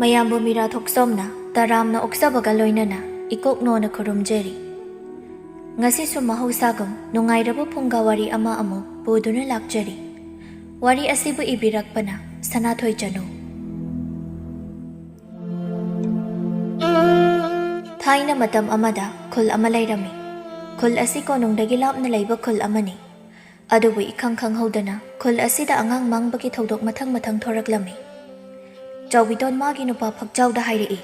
ꯃꯌꯥꯝꯕꯨ ꯃꯤꯔꯥ ꯊꯣꯛꯆꯣꯝꯅ ꯇꯔꯥꯝꯅ ꯑꯣꯛꯆꯕꯒ ꯂꯣꯏꯅꯅ ꯏꯀꯣꯛꯅꯣꯅ ꯈꯨꯔꯨꯝꯖꯔꯤ꯫ ꯉꯁꯤꯁꯨ ꯃꯍꯧꯁꯥꯒꯨꯝ ꯅꯨꯡꯉꯥꯏꯔꯕ ꯐꯨꯡꯒꯥ ꯋꯥꯔꯤ ꯑꯃ ꯑꯃꯨꯛ ꯄꯨꯗꯨꯅ ꯂꯥꯛꯆꯔꯤ꯫ ꯋꯥꯔꯤ ꯑꯁꯤꯕꯨ ꯏꯕꯤꯔꯛꯄꯅ ꯁꯅꯥꯊꯣꯏ ꯆꯅꯨ꯫ ꯊꯥꯏꯅ ꯃꯇꯝ ꯑꯃꯗ ꯈꯨꯜ ꯑꯃ ꯂꯩꯔꯝꯃꯤ꯫ ꯈꯨꯜ ꯑꯁꯤ ꯀꯣꯅꯨꯡꯗꯒꯤ ꯂꯥꯞꯅ ꯂꯩꯕ ꯈꯨꯜ ꯑꯃꯅꯤ꯫ ꯑꯗꯨꯕꯨ ꯏꯈꯪ ꯈꯪꯍꯧꯗꯅ ꯈꯨꯜ ꯑꯁꯤꯗ ꯑꯉꯥꯡ ꯃꯥꯡꯕꯒꯤ ꯊꯧꯗꯣꯛ ꯃꯊꯪ ꯃꯊꯪ ꯊꯣꯔꯛꯂꯝꯃꯤ꯫ ꯆꯧꯕꯤꯇꯣꯟ ꯃꯥꯒꯤ ꯅꯨꯄꯥ ꯐꯛꯆꯥꯎꯗ ꯍꯥꯏꯔꯛꯏ,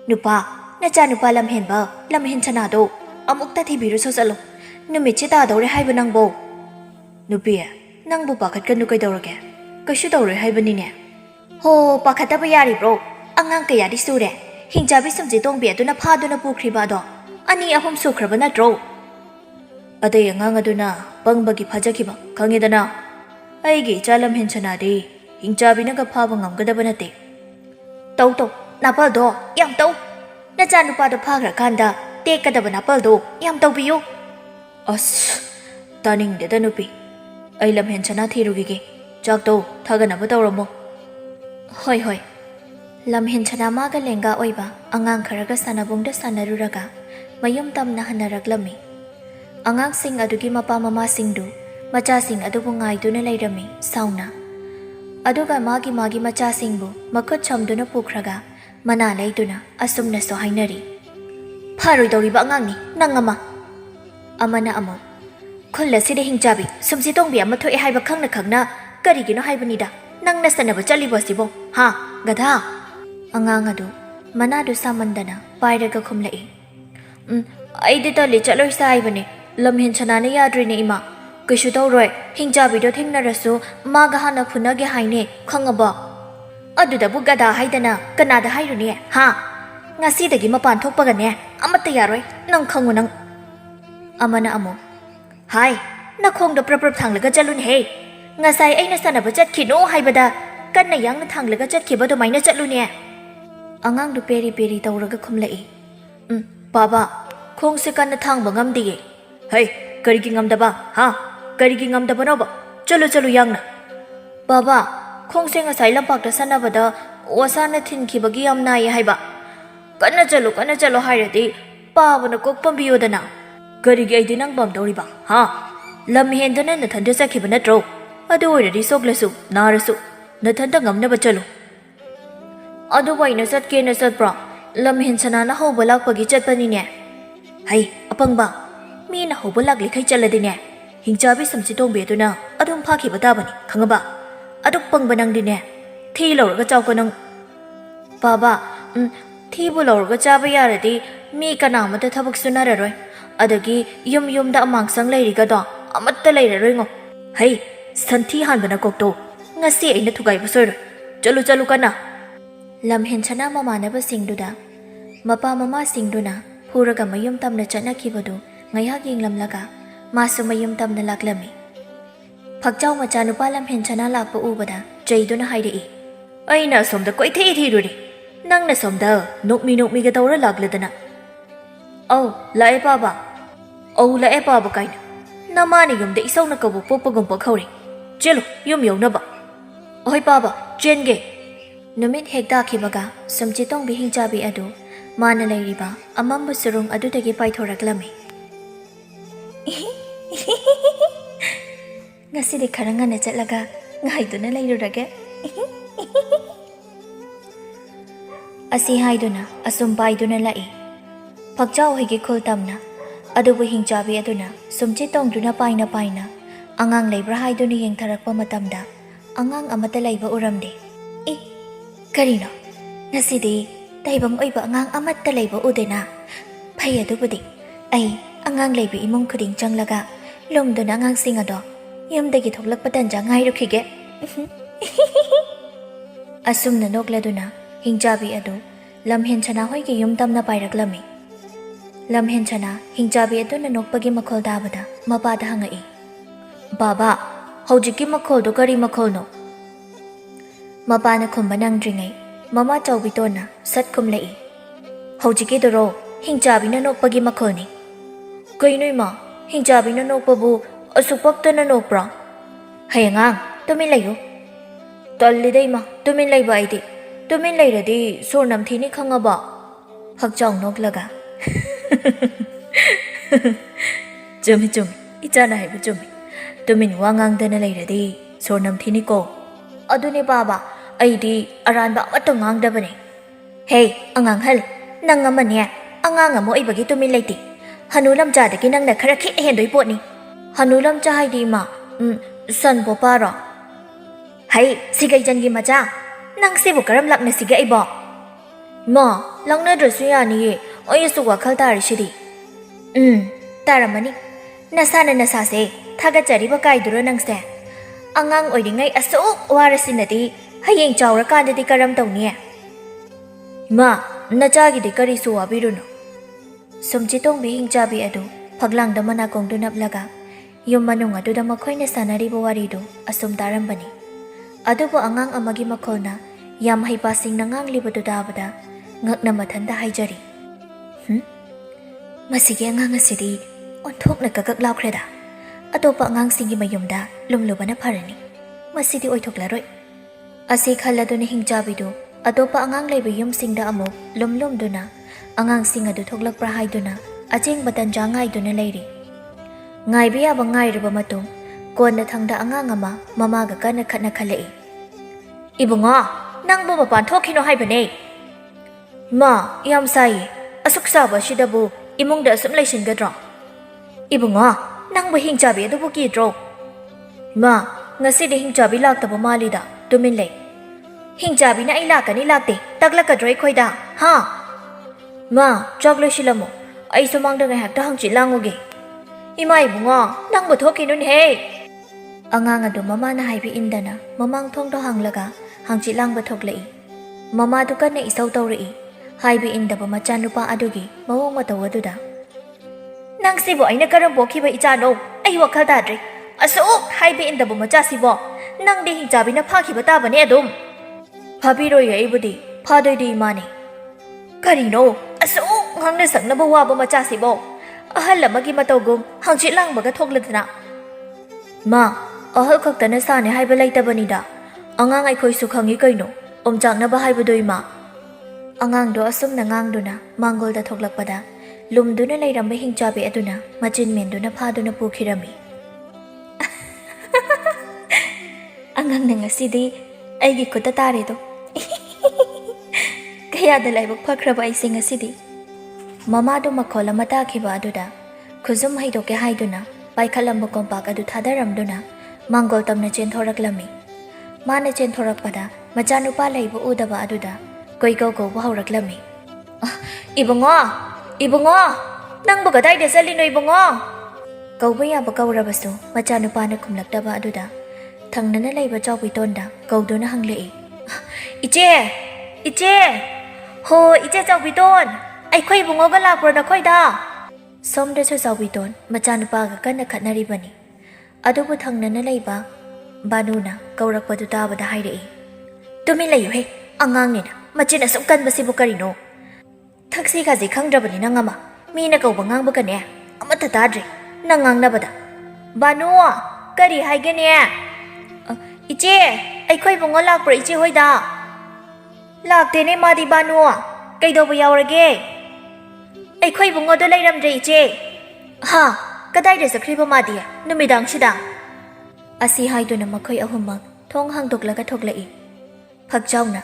"ꯅꯨꯄꯥ, ꯅꯆꯥ ꯅꯨꯄꯥ ꯂꯝꯍꯦꯟꯕ ꯂꯝꯍꯦꯟ-ꯁꯅꯥꯗꯣ ꯑꯃꯨꯛꯇ ꯊꯤꯕꯤꯔꯨꯁꯣ ꯆꯠꯂꯣ, ꯅꯨꯃꯤꯠꯁꯦ ꯇꯥꯗꯧꯔꯦ ꯍꯥꯏꯕ ꯅꯪꯕꯣ." "ꯅꯨꯄꯤ, ꯅꯪꯕꯨ ꯄꯥꯈꯠꯀꯅꯨ ꯀꯩꯗꯧꯔꯒꯦ? ꯀꯩꯁꯨ ꯇꯧꯔꯣꯏ ꯍꯥꯏꯕꯅꯤꯅꯦ." "ꯍꯣ, ꯄꯥꯈꯠꯇꯕ ꯌꯥꯔꯤꯕ꯭ꯔꯣ? ꯑꯉꯥꯡ ꯀꯌꯥꯗꯤ ꯁꯨꯔꯦ? ꯍꯤꯡꯆꯥꯕꯤ ꯁꯨꯝꯖꯤꯠꯇꯣꯡꯕꯤ ꯑꯗꯨꯅ ꯐꯥꯗꯨꯅ ꯄꯨꯈ꯭ꯔꯤꯕ ꯑꯗꯣ 2-3 ꯁꯨꯈ꯭ꯔꯕ ꯅꯠꯇ꯭ꯔꯣ?" "ꯑꯇꯩ ꯑꯉꯥꯡ ꯑꯗꯨꯅ ꯄꯪꯕꯒꯤ ꯐꯥꯖꯈꯤꯕ, ꯈꯪꯉꯦꯗꯅ. ꯑꯩꯒꯤ ꯏꯆꯥ ꯂꯝꯍꯦꯟ-ꯁꯅꯥꯗꯤ ꯍꯤꯡꯆꯥꯕꯤꯅꯒ ꯐꯥꯕ ꯉꯝꯒꯗꯕ ꯅꯠꯇꯦ." "ꯇꯧ ꯅꯥꯄꯜꯗꯣ ꯌꯥꯝ ꯇꯧ. ꯅꯆꯥ ꯅꯨꯄꯥꯗꯣ ꯐꯥꯈ꯭ꯔꯀꯥꯟꯗ ꯇꯦꯛꯀꯗꯕ ꯅꯥꯄꯜꯗꯣ ꯌꯥꯝ ꯇꯧꯕꯤꯌꯨ." "ꯑꯁ, ꯇꯥꯅꯤꯡꯗꯦꯗ ꯅꯨꯄꯤ. ꯑꯩ ꯂꯝꯍꯦꯟ-ꯁꯅꯥ ꯊꯤꯔꯨꯈꯤꯒꯦ. ꯆꯥꯛꯇꯣ ꯊꯥꯒꯠꯅꯕ ꯇꯧꯔꯝꯃꯣ." "ꯍꯣꯏ ꯍꯣꯏ." ꯂꯝꯍꯦꯟ-ꯁꯅꯥ ꯃꯥꯒ ꯂꯦꯡꯒꯥ ꯑꯣꯏꯕ ꯑꯉꯥꯡ ꯈꯔꯒ ꯁꯥꯟꯅꯕꯨꯡꯗ ꯁꯥꯟꯅꯔꯨꯔꯒ ꯃꯌꯨꯝ ꯇꯝꯅ ꯍꯟꯅꯔꯛꯂꯝꯃꯤ꯫ ꯑꯉꯥꯡꯁꯤꯡ ꯑꯗꯨꯒꯤ ꯃꯄꯥ ꯃꯃꯥꯁꯤꯡꯗꯨ ꯃꯆꯥꯁꯤꯡ ꯑꯗꯨꯕꯨ ꯉꯥꯏꯗꯨꯅ ꯂꯩꯔꯝꯃꯤ ꯁꯥꯎꯅ꯫ ꯑꯗꯨꯒ ꯃꯥꯒꯤ ꯃꯆꯥꯁꯤꯡꯕꯨ ꯃꯈꯨꯠ ꯁꯝꯗꯨꯅ ꯄꯨꯈ꯭ꯔꯒ ꯃꯅꯥ ꯂꯩꯗꯨꯅ ꯑꯁꯨꯝꯅꯁꯨ ꯍꯥꯏꯅꯔꯤ, "ꯐꯔꯣꯏꯗꯧꯔꯤꯕ ꯑꯉꯥꯡꯅꯤ ꯅꯪ ꯑꯃ." ꯑꯃꯅ ꯑꯃꯨꯛ, "ꯈꯨꯜ ꯑꯁꯤꯗ ꯍꯤꯡꯆꯥꯕꯤ ꯁꯨꯝꯖꯤꯠꯇꯣꯡꯕꯤ ꯑꯃ ꯊꯣꯛꯑꯦ ꯍꯥꯏꯕ ꯈꯪꯅ ꯈꯪꯅ ꯀꯔꯤꯒꯤꯅꯣ ꯍꯥꯏꯕꯅꯤꯗ ꯅꯪꯅ ꯁꯥꯟꯅꯕ ꯆꯠꯂꯤꯕ ꯑꯁꯤꯕꯣ, ꯍꯥ ꯒꯙꯥ?" ꯑꯉꯥꯡ ꯑꯗꯨ ꯃꯅꯥꯗꯨ ꯁꯥꯃꯟꯗꯅ ꯄꯥꯏꯔꯒ ꯈꯨꯝꯂꯛꯏ, "ꯑꯩꯗꯤ ꯇꯜꯂꯤ, ꯆꯠꯂꯣꯏꯁꯦ ꯍꯥꯏꯕꯅꯦ. ꯂꯝꯍꯦꯟ-ꯁꯅꯥꯅ ꯌꯥꯗ꯭ꯔꯤꯅꯦ ꯏꯃꯥ. ꯀꯩꯁꯨ ꯇꯧꯔꯣꯏ, ꯍꯤꯡꯆꯥꯕꯤꯗꯣ ꯊꯦꯡꯅꯔꯁꯨ ꯃꯥꯒ ꯍꯥꯟꯅ ꯐꯨꯅꯒꯦ ꯍꯥꯏꯅꯦ, ꯈꯪꯉꯕ?" "ꯑꯗꯨꯗꯕꯨ ꯒꯙꯥ ꯍꯥꯏꯗꯅ ꯀꯅꯥꯗ ꯍꯥꯏꯔꯨꯅꯦ, ꯍꯥ? ꯉꯁꯤꯗꯒꯤ ꯃꯄꯥꯟ ꯊꯣꯛꯄꯒꯅꯦ ꯑꯃꯠꯇ ꯌꯥꯔꯣꯏ, ꯅꯪ ꯈꯪꯉꯨ ꯅꯪ." ꯑꯃꯅ ꯑꯃꯨꯛ, "ꯍꯥꯏ, ꯅꯈꯣꯡꯗꯣ ꯄ꯭ꯔꯞ ꯊꯥꯡꯂꯒ ꯆꯠꯂꯨꯅꯦꯍꯦ. ꯉꯁꯥꯏ ꯑꯩꯅ ꯁꯥꯟꯅꯕ ꯆꯠꯈꯤꯅꯣ ꯍꯥꯏꯕꯗ ꯀꯟꯅ ꯌꯥꯡꯅ ꯊꯥꯡꯂꯒ ꯆꯠꯈꯤꯕ ꯑꯗꯨꯃꯥꯏꯅ ꯆꯠꯂꯨꯅꯦ." ꯑꯉꯥꯡꯗꯨ ꯄꯦꯔꯤ ꯄꯦꯔꯤ ꯇꯧꯔꯒ ꯈꯨꯝꯂꯛꯏ, "ꯕꯥꯕꯥ, ꯈꯣꯡꯁꯦ ꯀꯟꯅ ꯊꯥꯡꯕ ꯉꯝꯗꯤꯌꯦ." "ꯍꯩ, ꯀꯔꯤꯒꯤ ꯉꯝꯗꯕ, ꯍꯥ? ꯀꯔꯤꯒꯤ ꯉꯝꯗꯕꯅꯣꯕ? ꯆꯠꯂꯨ ꯌꯥꯡꯅ." "ꯕꯥꯕꯥ, ꯈꯣꯡꯁꯦ ꯉꯁꯥꯏ ꯂꯝꯄꯥꯛꯇ ꯁꯥꯟꯅꯕꯗ ꯑꯣꯁꯥꯅ ꯊꯤꯟꯈꯤꯕꯒꯤ ꯌꯥꯝ ꯅꯥꯏꯌꯦ ꯍꯥꯏꯕ." ꯀꯟꯅ ꯆꯠꯂꯣ ꯍꯥꯏꯔꯗꯤ ꯄꯥꯕꯅ ꯀꯣꯛ ꯄꯥꯝꯕꯤꯌꯣꯗꯅ." "ꯀꯔꯤꯒꯤ ꯑꯩꯗꯤ ꯅꯪ ꯄꯥꯝꯗꯧꯔꯤꯕ, ꯍꯥ? ꯂꯝ ꯍꯦꯟꯗꯅ ꯅꯊꯟꯗ ꯆꯠꯈꯤꯕ ꯅꯠꯇ꯭ꯔꯣ? ꯑꯗꯨ ꯑꯣꯏꯔꯗꯤ ꯁꯣꯛꯂꯁꯨ ꯅꯥꯔꯁꯨ ꯅꯊꯟꯗ ꯉꯝꯅꯕ ꯆꯠꯂꯨ." "ꯑꯗꯨꯕꯨ ꯑꯩꯅ ꯆꯠꯀꯦꯅ ꯆꯠꯄ꯭ꯔꯣ? ꯂꯝꯍꯦꯟ-ꯁꯅꯥꯅ ꯍꯧꯕ ꯂꯥꯛꯄꯒꯤ ꯆꯠꯄꯅꯤꯅꯦ." "ꯍꯩ ꯑꯄꯪꯕ, ꯃꯤꯅ ꯍꯧꯕ ꯂꯥꯛꯂꯤꯈꯩ ꯆꯠꯂꯗꯤꯅꯦ ꯍꯤꯡꯆꯥꯕꯤ ꯁꯨꯝꯖꯤꯠꯇꯣꯡꯕꯤ ꯑꯗꯨꯅ ꯑꯗꯨꯝ ꯐꯥꯈꯤꯕ ꯇꯥꯕꯅꯤ, ꯈꯪꯉꯕ? ꯑꯗꯨꯛ ꯄꯪꯕ ꯅꯪꯗꯤꯅꯦ ꯊꯤ ꯂꯧꯔꯒ ꯆꯥꯎꯀꯣ ꯅꯪ." "ꯕꯥꯕꯥ, ꯊꯤꯕꯨ ꯂꯧꯔꯒ ꯆꯥꯕ ꯌꯥꯔꯗꯤ ꯃꯤ ꯀꯅꯥꯃꯠꯇ ꯊꯕꯛ ꯁꯨꯅꯔꯔꯣꯏ. ꯑꯗꯒꯤ ꯌꯨꯝꯗ ꯑꯃꯥꯡꯁꯪ ꯂꯩꯔꯤꯒꯗꯣ ꯑꯃꯠꯇ ꯂꯩꯔꯔꯣꯏꯉꯣ. ꯍꯩ, ꯁꯟꯊꯤ ꯍꯥꯟꯕ ꯅꯀꯣꯛꯇꯣ ꯉꯁꯤ ꯑꯩꯅ ꯊꯨꯒꯥꯏꯕ ꯁꯣꯏꯔꯣꯏ. ꯆꯠꯂꯨ ꯀꯟꯅ." ꯂꯝꯍꯦꯟ-ꯁꯅꯥ ꯃꯃꯥꯟꯅꯕꯁꯤꯡꯗꯨꯗ ꯃꯄꯥ ꯃꯃꯥꯁꯤꯡꯗꯨꯅ ꯐꯨꯔꯒ ꯃꯌꯨꯝ ꯇꯝꯅ ꯆꯠꯅꯈꯤꯕꯗꯨ ꯉꯥꯏꯍꯥꯛ ꯌꯦꯡꯂꯝꯂꯒ ꯃꯥꯁꯨ ꯃꯌꯨꯝ ꯇꯝꯅ ꯂꯥꯛꯂꯝꯃꯤ꯫ ꯐꯛꯆꯥꯎ ꯃꯆꯥꯅꯨꯄꯥ ꯂꯝꯍꯦꯟ-ꯁꯅꯥ ꯂꯥꯛꯄ ꯎꯕꯗ ꯆꯩꯗꯨꯅ ꯍꯥꯏꯔꯛꯏ, "ꯑꯩꯅ ꯑꯁꯣꯝꯗ ꯀꯣꯏꯊꯤ ꯊꯤꯔꯨꯔꯤ, ꯅꯪꯅ ꯁꯣꯝꯗ ꯅꯣꯛꯃꯤꯒ ꯇꯧꯔ ꯂꯥꯛꯂꯗꯅ." "ꯑꯧ ꯂꯥꯛꯑꯦ ꯄꯥꯕ." "ꯑꯧ ꯂꯥꯛꯑꯦ ꯄꯥꯕ ꯀꯥꯏꯅ, ꯅꯃꯥꯅ ꯌꯨꯝꯗ ꯏꯁꯧꯅ ꯀꯕꯣꯛ ꯄꯣꯛꯄꯒꯨꯝ ꯄꯣꯛꯍꯧꯔꯦ. ꯆꯦꯜꯂꯨ ꯌꯨꯝ ꯌꯧꯅꯕ." "ꯑꯍꯣꯏ ꯄꯥꯕ, ꯆꯦꯟꯒꯦ." ꯅꯨꯃꯤꯠ ꯍꯦꯛ ꯇꯥꯈꯤꯕꯒ ꯁꯨꯝꯖꯤꯠꯇꯣꯡꯕꯤ ꯍꯤꯡꯆꯥꯕꯤ ꯑꯗꯨ ꯃꯥꯅ ꯂꯩꯔꯤꯕ ꯑꯃꯝꯕ ꯁꯨꯔꯨꯡ ꯑꯗꯨꯗꯒꯤ ꯄꯥꯏꯊꯣꯔꯛꯂꯝꯃꯤ꯫ "ꯉꯁꯤꯗꯤ ꯈꯔ ꯉꯟꯅ ꯆꯠꯂꯒ ꯉꯥꯏꯗꯨꯅ ꯂꯩꯔꯨꯔꯒꯦ." ꯑꯁꯤ ꯍꯥꯏꯗꯨꯅ ꯑꯁꯨꯝ ꯄꯥꯏꯗꯨꯅ ꯂꯥꯛꯏ ꯐꯛꯆꯥꯎ ꯍꯣꯏꯒꯤ ꯈꯨꯜ ꯇꯝꯅ꯫ ꯑꯗꯨꯕꯨ ꯍꯤꯡꯆꯥꯕꯤ ꯑꯗꯨꯅ ꯁꯨꯝꯖꯤꯠꯇꯣꯡꯗꯨꯅ ꯄꯥꯏꯅ ꯑꯉꯥꯡ ꯂꯩꯕ꯭ꯔꯥ ꯍꯥꯏꯗꯨꯅ ꯌꯦꯡꯊꯔꯛꯄ ꯃꯇꯝꯗ ꯑꯉꯥꯡ ꯑꯃꯠꯇ ꯂꯩꯕ ꯎꯔꯝꯗꯦ꯫ "ꯀꯔꯤꯅꯣ, ꯉꯁꯤꯗꯤ ꯇꯥꯏꯕꯪ ꯑꯣꯏꯕ ꯑꯉꯥꯡ ꯑꯃꯠꯇ ꯂꯩꯕ ꯎꯗꯦꯅ? ꯐꯩ, ꯑꯗꯨꯕꯨꯗꯤ ꯑꯩ ꯑꯉꯥꯡ ꯂꯩꯕ ꯏꯃꯨꯡ ꯈꯨꯗꯤꯡ ꯆꯪꯂꯒ ꯂꯨꯝꯗꯨꯅ ꯑꯉꯥꯡꯁꯤꯡ ꯑꯗꯣ ꯌꯨꯝꯗꯒꯤ ꯊꯣꯛꯂꯛꯄ ꯇꯟꯖꯥ ꯉꯥꯏꯔꯨꯈꯤꯒꯦ." ꯑꯁꯨꯝꯅ ꯅꯣꯛꯂꯗꯨꯅ ꯍꯤꯡꯆꯥꯕꯤ ꯑꯗꯨ ꯂꯝꯍꯦꯟ-ꯁꯅꯥ ꯍꯣꯏꯒꯤ ꯌꯨꯝ ꯇꯝꯅ ꯄꯥꯏꯔꯛꯂꯝꯃꯤ꯫ ꯂꯝꯍꯦꯟ-ꯁꯅꯥ ꯍꯤꯡꯆꯥꯕꯤ ꯑꯗꯨꯅ ꯅꯣꯛꯄꯒꯤ ꯃꯈꯣꯜ ꯇꯥꯕꯗ ꯃꯄꯥꯗ ꯍꯪꯉꯛꯏ, "ꯕꯥꯕꯥ, ꯍꯧꯖꯤꯛꯀꯤ ꯃꯈꯣꯜꯗꯣ ꯀꯔꯤ ꯃꯈꯣꯜꯅꯣ?" ꯃꯄꯥꯅ ꯈꯨꯝꯕ ꯅꯪꯗ꯭ꯔꯤꯉꯩ ꯃꯃꯥ ꯆꯧꯕꯤꯇꯣꯟꯅ ꯁꯠ ꯈꯨꯝꯂꯛꯏ, "ꯍꯧꯖꯤꯛꯀꯤꯗꯨꯔꯣ ꯍꯤꯡꯆꯥꯕꯤꯅ ꯅꯣꯛꯄꯒꯤ ꯃꯈꯣꯜꯅꯤ." "ꯀꯩꯅꯣ ꯏꯃꯥ, ꯍꯤꯡꯆꯥꯕꯤꯅ ꯅꯣꯛꯄꯕꯨ ꯑꯁꯨꯛ ꯄꯛꯇꯅ ꯅꯣꯛꯄ꯭ꯔꯥ?" "ꯍꯩ ꯑꯉꯥꯡ, ꯇꯨꯃꯤꯟ ꯂꯩꯌꯨ." "ꯇꯜꯂꯤꯗ ꯏꯃꯥ, ꯇꯨꯃꯤꯟ ꯂꯩꯕ ꯑꯩꯗꯤ꯫ tumin leiradi 𝗧𝗵𝗵 khangaba Thokchom noklaga Chumi ichana haibu chumi tumin wangangdana leiradi 𝗧𝗵𝗵 ko adune baba aidi aranba amato ngangdabane Hey angang hal nang amane angang amo ibagi tumin leiti hanulam dagi nang na khara khit hendoi potni hanulam haidi ma 𝗧𝗵𝗶𝗨 Hey sigai jangi macha nang sibu karam lakna sigai bo Ma langna drasu yani oyesu wakhal tarishidi taramani nasana nasase thagachari ba kaiduro nangse angang oidingai asuk warasinadi hayeng chawrakandadi karam tawni Ma nachagi di kari su wabiruno 𝗬𝗵𝗵𝗍 𝗵𝗵 adu phaglangda mana kongdu naplaga yum manung aduda makhoina sanariba waridu asum tarambani adubu angang amagi makhona yam haipasing nangang libadu dabada ngakna mathanda haijari masigi angang asidi onthokna kakak laukreda atopa angang singi mayumda lumlubana pharani masidi oithoklaroi asi khalladuna Hingchabidu atopa angang leiba yumsingda amuk lumlumduna angang sing adu thoklakpra haiduna acheng batanja ngaiduna leiri ngaiba yaba ngairaba matung konna thangda angang ama mamaga kana khatna khalai Ibunga nangbo mapan thokhino haibane Ma yam sai asuk saba sidabu imungda asum leisingadro Ibunga nangbo Hingchabi adubu kidro Ma ngasidi Hingchabi laktaba malida tumin lei Hingchabi na ilakani lakte taglakadroi khoida ha Ma chaklo silamo ai sumangda ngai hakta hangchi langoge Ima ibunga nangbo thokinun he Angang adu mama na haibi indana mamang thongdo hanglaga hangchi langba thoklai mama du kanna isau tawri haibi indaba machanupa adugi mawong matawaduda Nang sibo aina karam bokhiba ichano ai wakhal dadri asu haibi indaba macha sibo nang de Hingchabi na phakhiba tabane adum phabiro ye ibudi phadoi di mani karino asu ngangna saknaba waba macha sibo ahal lamagi matogum hangchi langbaga thokladna Ma ahal khaktana sane haiba laitabani da Angang aikhoi su khangi kaino omchaknaba haibadoi ma Angang do asum na ngangduna mangol da thoklakpada lumduna leiramba Hingchabi aduna machin menduna phaduna pukhirami Angang na ngasidi aigi khuta tare do kaya da laibak phakraba aisi ngasidi Mama do makhola mata khiba aduda khuzum haidoke haiduna paikhalamba kompak adu thadaramduna mangol tamna chen thoraklami Mana chen thorakpada machanupa leibu udaba aduda koigau gauba hawraklami Ibunga nangbu gadai da salino ibunga Gauba yaba gaurabasu machanupa na khumlaktaba aduda thangnana leiba 𝗏𝗵𝗍 gauduna hanglei Iche ho iche 𝗏𝗵𝗍 aikhoi ibunga ga lakpro na khoida somda su 𝗏𝗵𝗍 machanupa ga kanna khatnaribani adubu thangnana leiba Banuna kaurakpadu tabada hairei Tumin layu he angang nina machina sum kanbasibu karino Thaksi gaji khangdrabani nangama mina kauba ngangba kane amata tadri nangang nabada Banu kari haigane Iche aikhoi bungo lakpro iche hoida Laktene madi Banu kaidoba yaurage Aikhoi bungo do leiramdre iche Ha kadai da sakriba madi numidang sida Asi haiduna makhoi ahumak thong hangdoklaga thoklai Phakchauna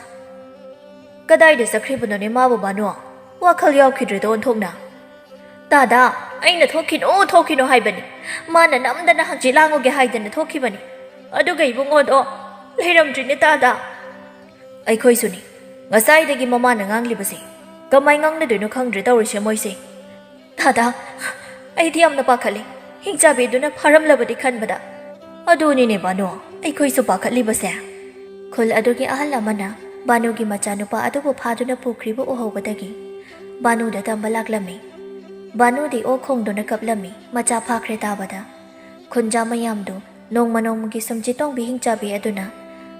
Kadai da sakhribano ne mabu Banu wakhal yawkhidre don thongna Dada aina thokhino haibani mana namdana hangchi langoge haidana thokhibani aduga ibungo do leiramdrine tada Aikhoi suni ngasai dagi mama na nganglibase kamai ngangna doino khangdre tawrise moise Dada aidi amna pakhale Hingchabi duna pharamlabadi khanbada Aduni ne Banu aikhoi su pakhatlibase khul adugi ahal amana Banugi machanupa adubu phaduna pukhribu uhobadagi Banu da tamba laklami Banu di o khongduna kaplami macha phakre tabada khunja mayamdu nongmanonggi 𝗬𝗵𝗍 Hingchabi aduna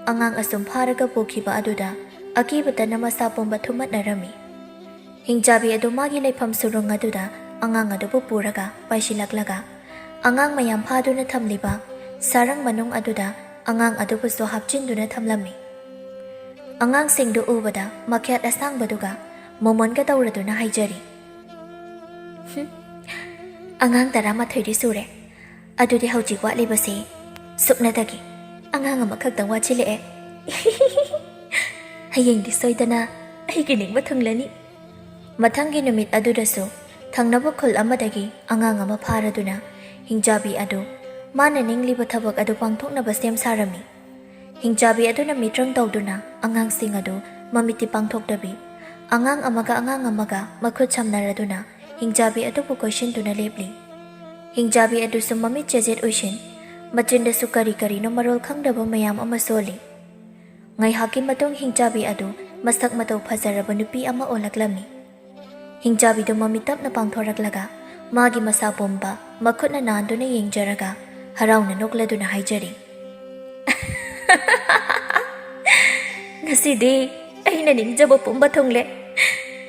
angang asum pharaga pukhiba aduda akibatana masapomba thumatnarami Hingchabi adu magi leifam surung aduda angang adubu puraga paisilaklaga angang mayam phaduna thamliba sarang manung aduda angang adubu so hapchinduna thamlami ꯑꯉꯥꯡꯁꯤꯡꯗꯨ ꯎꯕꯗ ꯃꯈꯦꯠ ꯑꯁꯥꯡꯕꯗꯨꯒ ꯃꯣꯃꯣꯟꯒ ꯇꯧꯔꯗꯨꯅ ꯍꯥꯏꯖꯔꯤ꯫ ꯑꯉꯥꯡ 12ꯗꯤ ꯁꯨꯔꯦ, ꯑꯗꯨꯗꯤ ꯍꯧꯖꯤꯛ ꯋꯥꯠꯂꯤꯕꯁꯤ ꯁꯨꯞꯅꯇꯒꯤ ꯑꯉꯥꯡ ꯑꯃꯈꯛꯇꯪ ꯋꯥꯠꯁꯤꯜꯂꯛꯑꯦ꯫ ꯍꯌꯦꯡꯗꯤ ꯁꯣꯏꯗꯅ ꯑꯩꯒꯤ ꯅꯤꯡꯕ ꯊꯨꯡꯂꯅꯤ꯫ ꯃꯊꯪꯒꯤ ꯅꯨꯃꯤꯠ ꯑꯗꯨꯗꯁꯨ ꯊꯪꯅꯕ ꯈꯨꯜ ꯑꯃꯗꯒꯤ ꯑꯉꯥꯡ ꯑꯃ ꯐꯥꯔꯗꯨꯅ ꯍꯤꯡꯆꯥꯕꯤ ꯑꯗꯨ ꯃꯥꯅ ꯅꯤꯡꯂꯤꯕ ꯊꯕꯛ ꯑꯗꯨ ꯄꯥꯡꯊꯣꯛꯅꯕ ꯁꯦꯝ ꯁꯥꯔꯝꯃꯤ꯫ ꯍꯤꯡꯆꯥꯕꯤ ꯑꯗꯨꯅ ꯃꯤꯇ꯭ꯔꯪ ꯇꯧꯗꯨꯅ ꯑꯉꯥꯡꯁꯤꯡ ꯑꯗꯨ ꯃꯃꯤꯠꯇꯤ ꯄꯥꯡꯊꯣꯛꯇꯕꯤ ꯑꯉꯥꯡ ꯑꯃꯒ ꯃꯈꯨꯠ ꯁꯝꯅꯔꯗꯨꯅ ꯍꯤꯡꯆꯥꯕꯤ ꯑꯗꯨꯕꯨ ꯀꯣꯏꯁꯤꯟꯗꯨꯅ ꯂꯦꯞꯂꯤ꯫ ꯍꯤꯡꯆꯥꯕꯤ ꯑꯗꯨꯁꯨ ꯃꯃꯤꯠ ꯆꯦꯖꯦꯠ ꯎꯏꯁꯤꯟ, ꯃꯆꯤꯟꯗꯁꯨ ꯀꯔꯤꯅꯣ ꯃꯔꯣꯜ ꯈꯪꯗꯕ ꯃꯌꯥꯝ ꯑꯃ ꯁꯣꯜꯂꯤ꯫ ꯉꯥꯏꯍꯥꯛꯀꯤ ꯃꯇꯨꯡ ꯍꯤꯡꯆꯥꯕꯤ ꯑꯗꯨ ꯃꯁꯛ ꯃꯇꯧ ꯐꯖꯔꯕ ꯅꯨꯄꯤ ꯑꯃ ꯑꯣꯜꯂꯛꯂꯝꯃꯤ꯫ ꯍꯤꯡꯆꯥꯕꯤꯗꯨ ꯃꯃꯤꯠ ꯇꯞꯅ ꯄꯥꯡꯊꯣꯔꯛꯂꯒ ꯃꯥꯒꯤ ꯃꯁꯥ ꯄꯨꯝꯕ ꯃꯈꯨꯠꯅ ꯅꯥꯟꯗꯨꯅ ꯌꯦꯡꯖꯔꯒ ꯍꯔꯥꯎꯅ ꯅꯣꯛꯂꯗꯨꯅ ꯍꯥꯏꯖꯔꯤ꯫ ꯉꯁꯤꯗꯤ ꯑꯩꯅ ꯅꯤꯡꯖꯕ ꯄꯨꯝꯕ ꯊꯨꯡꯂꯦ꯫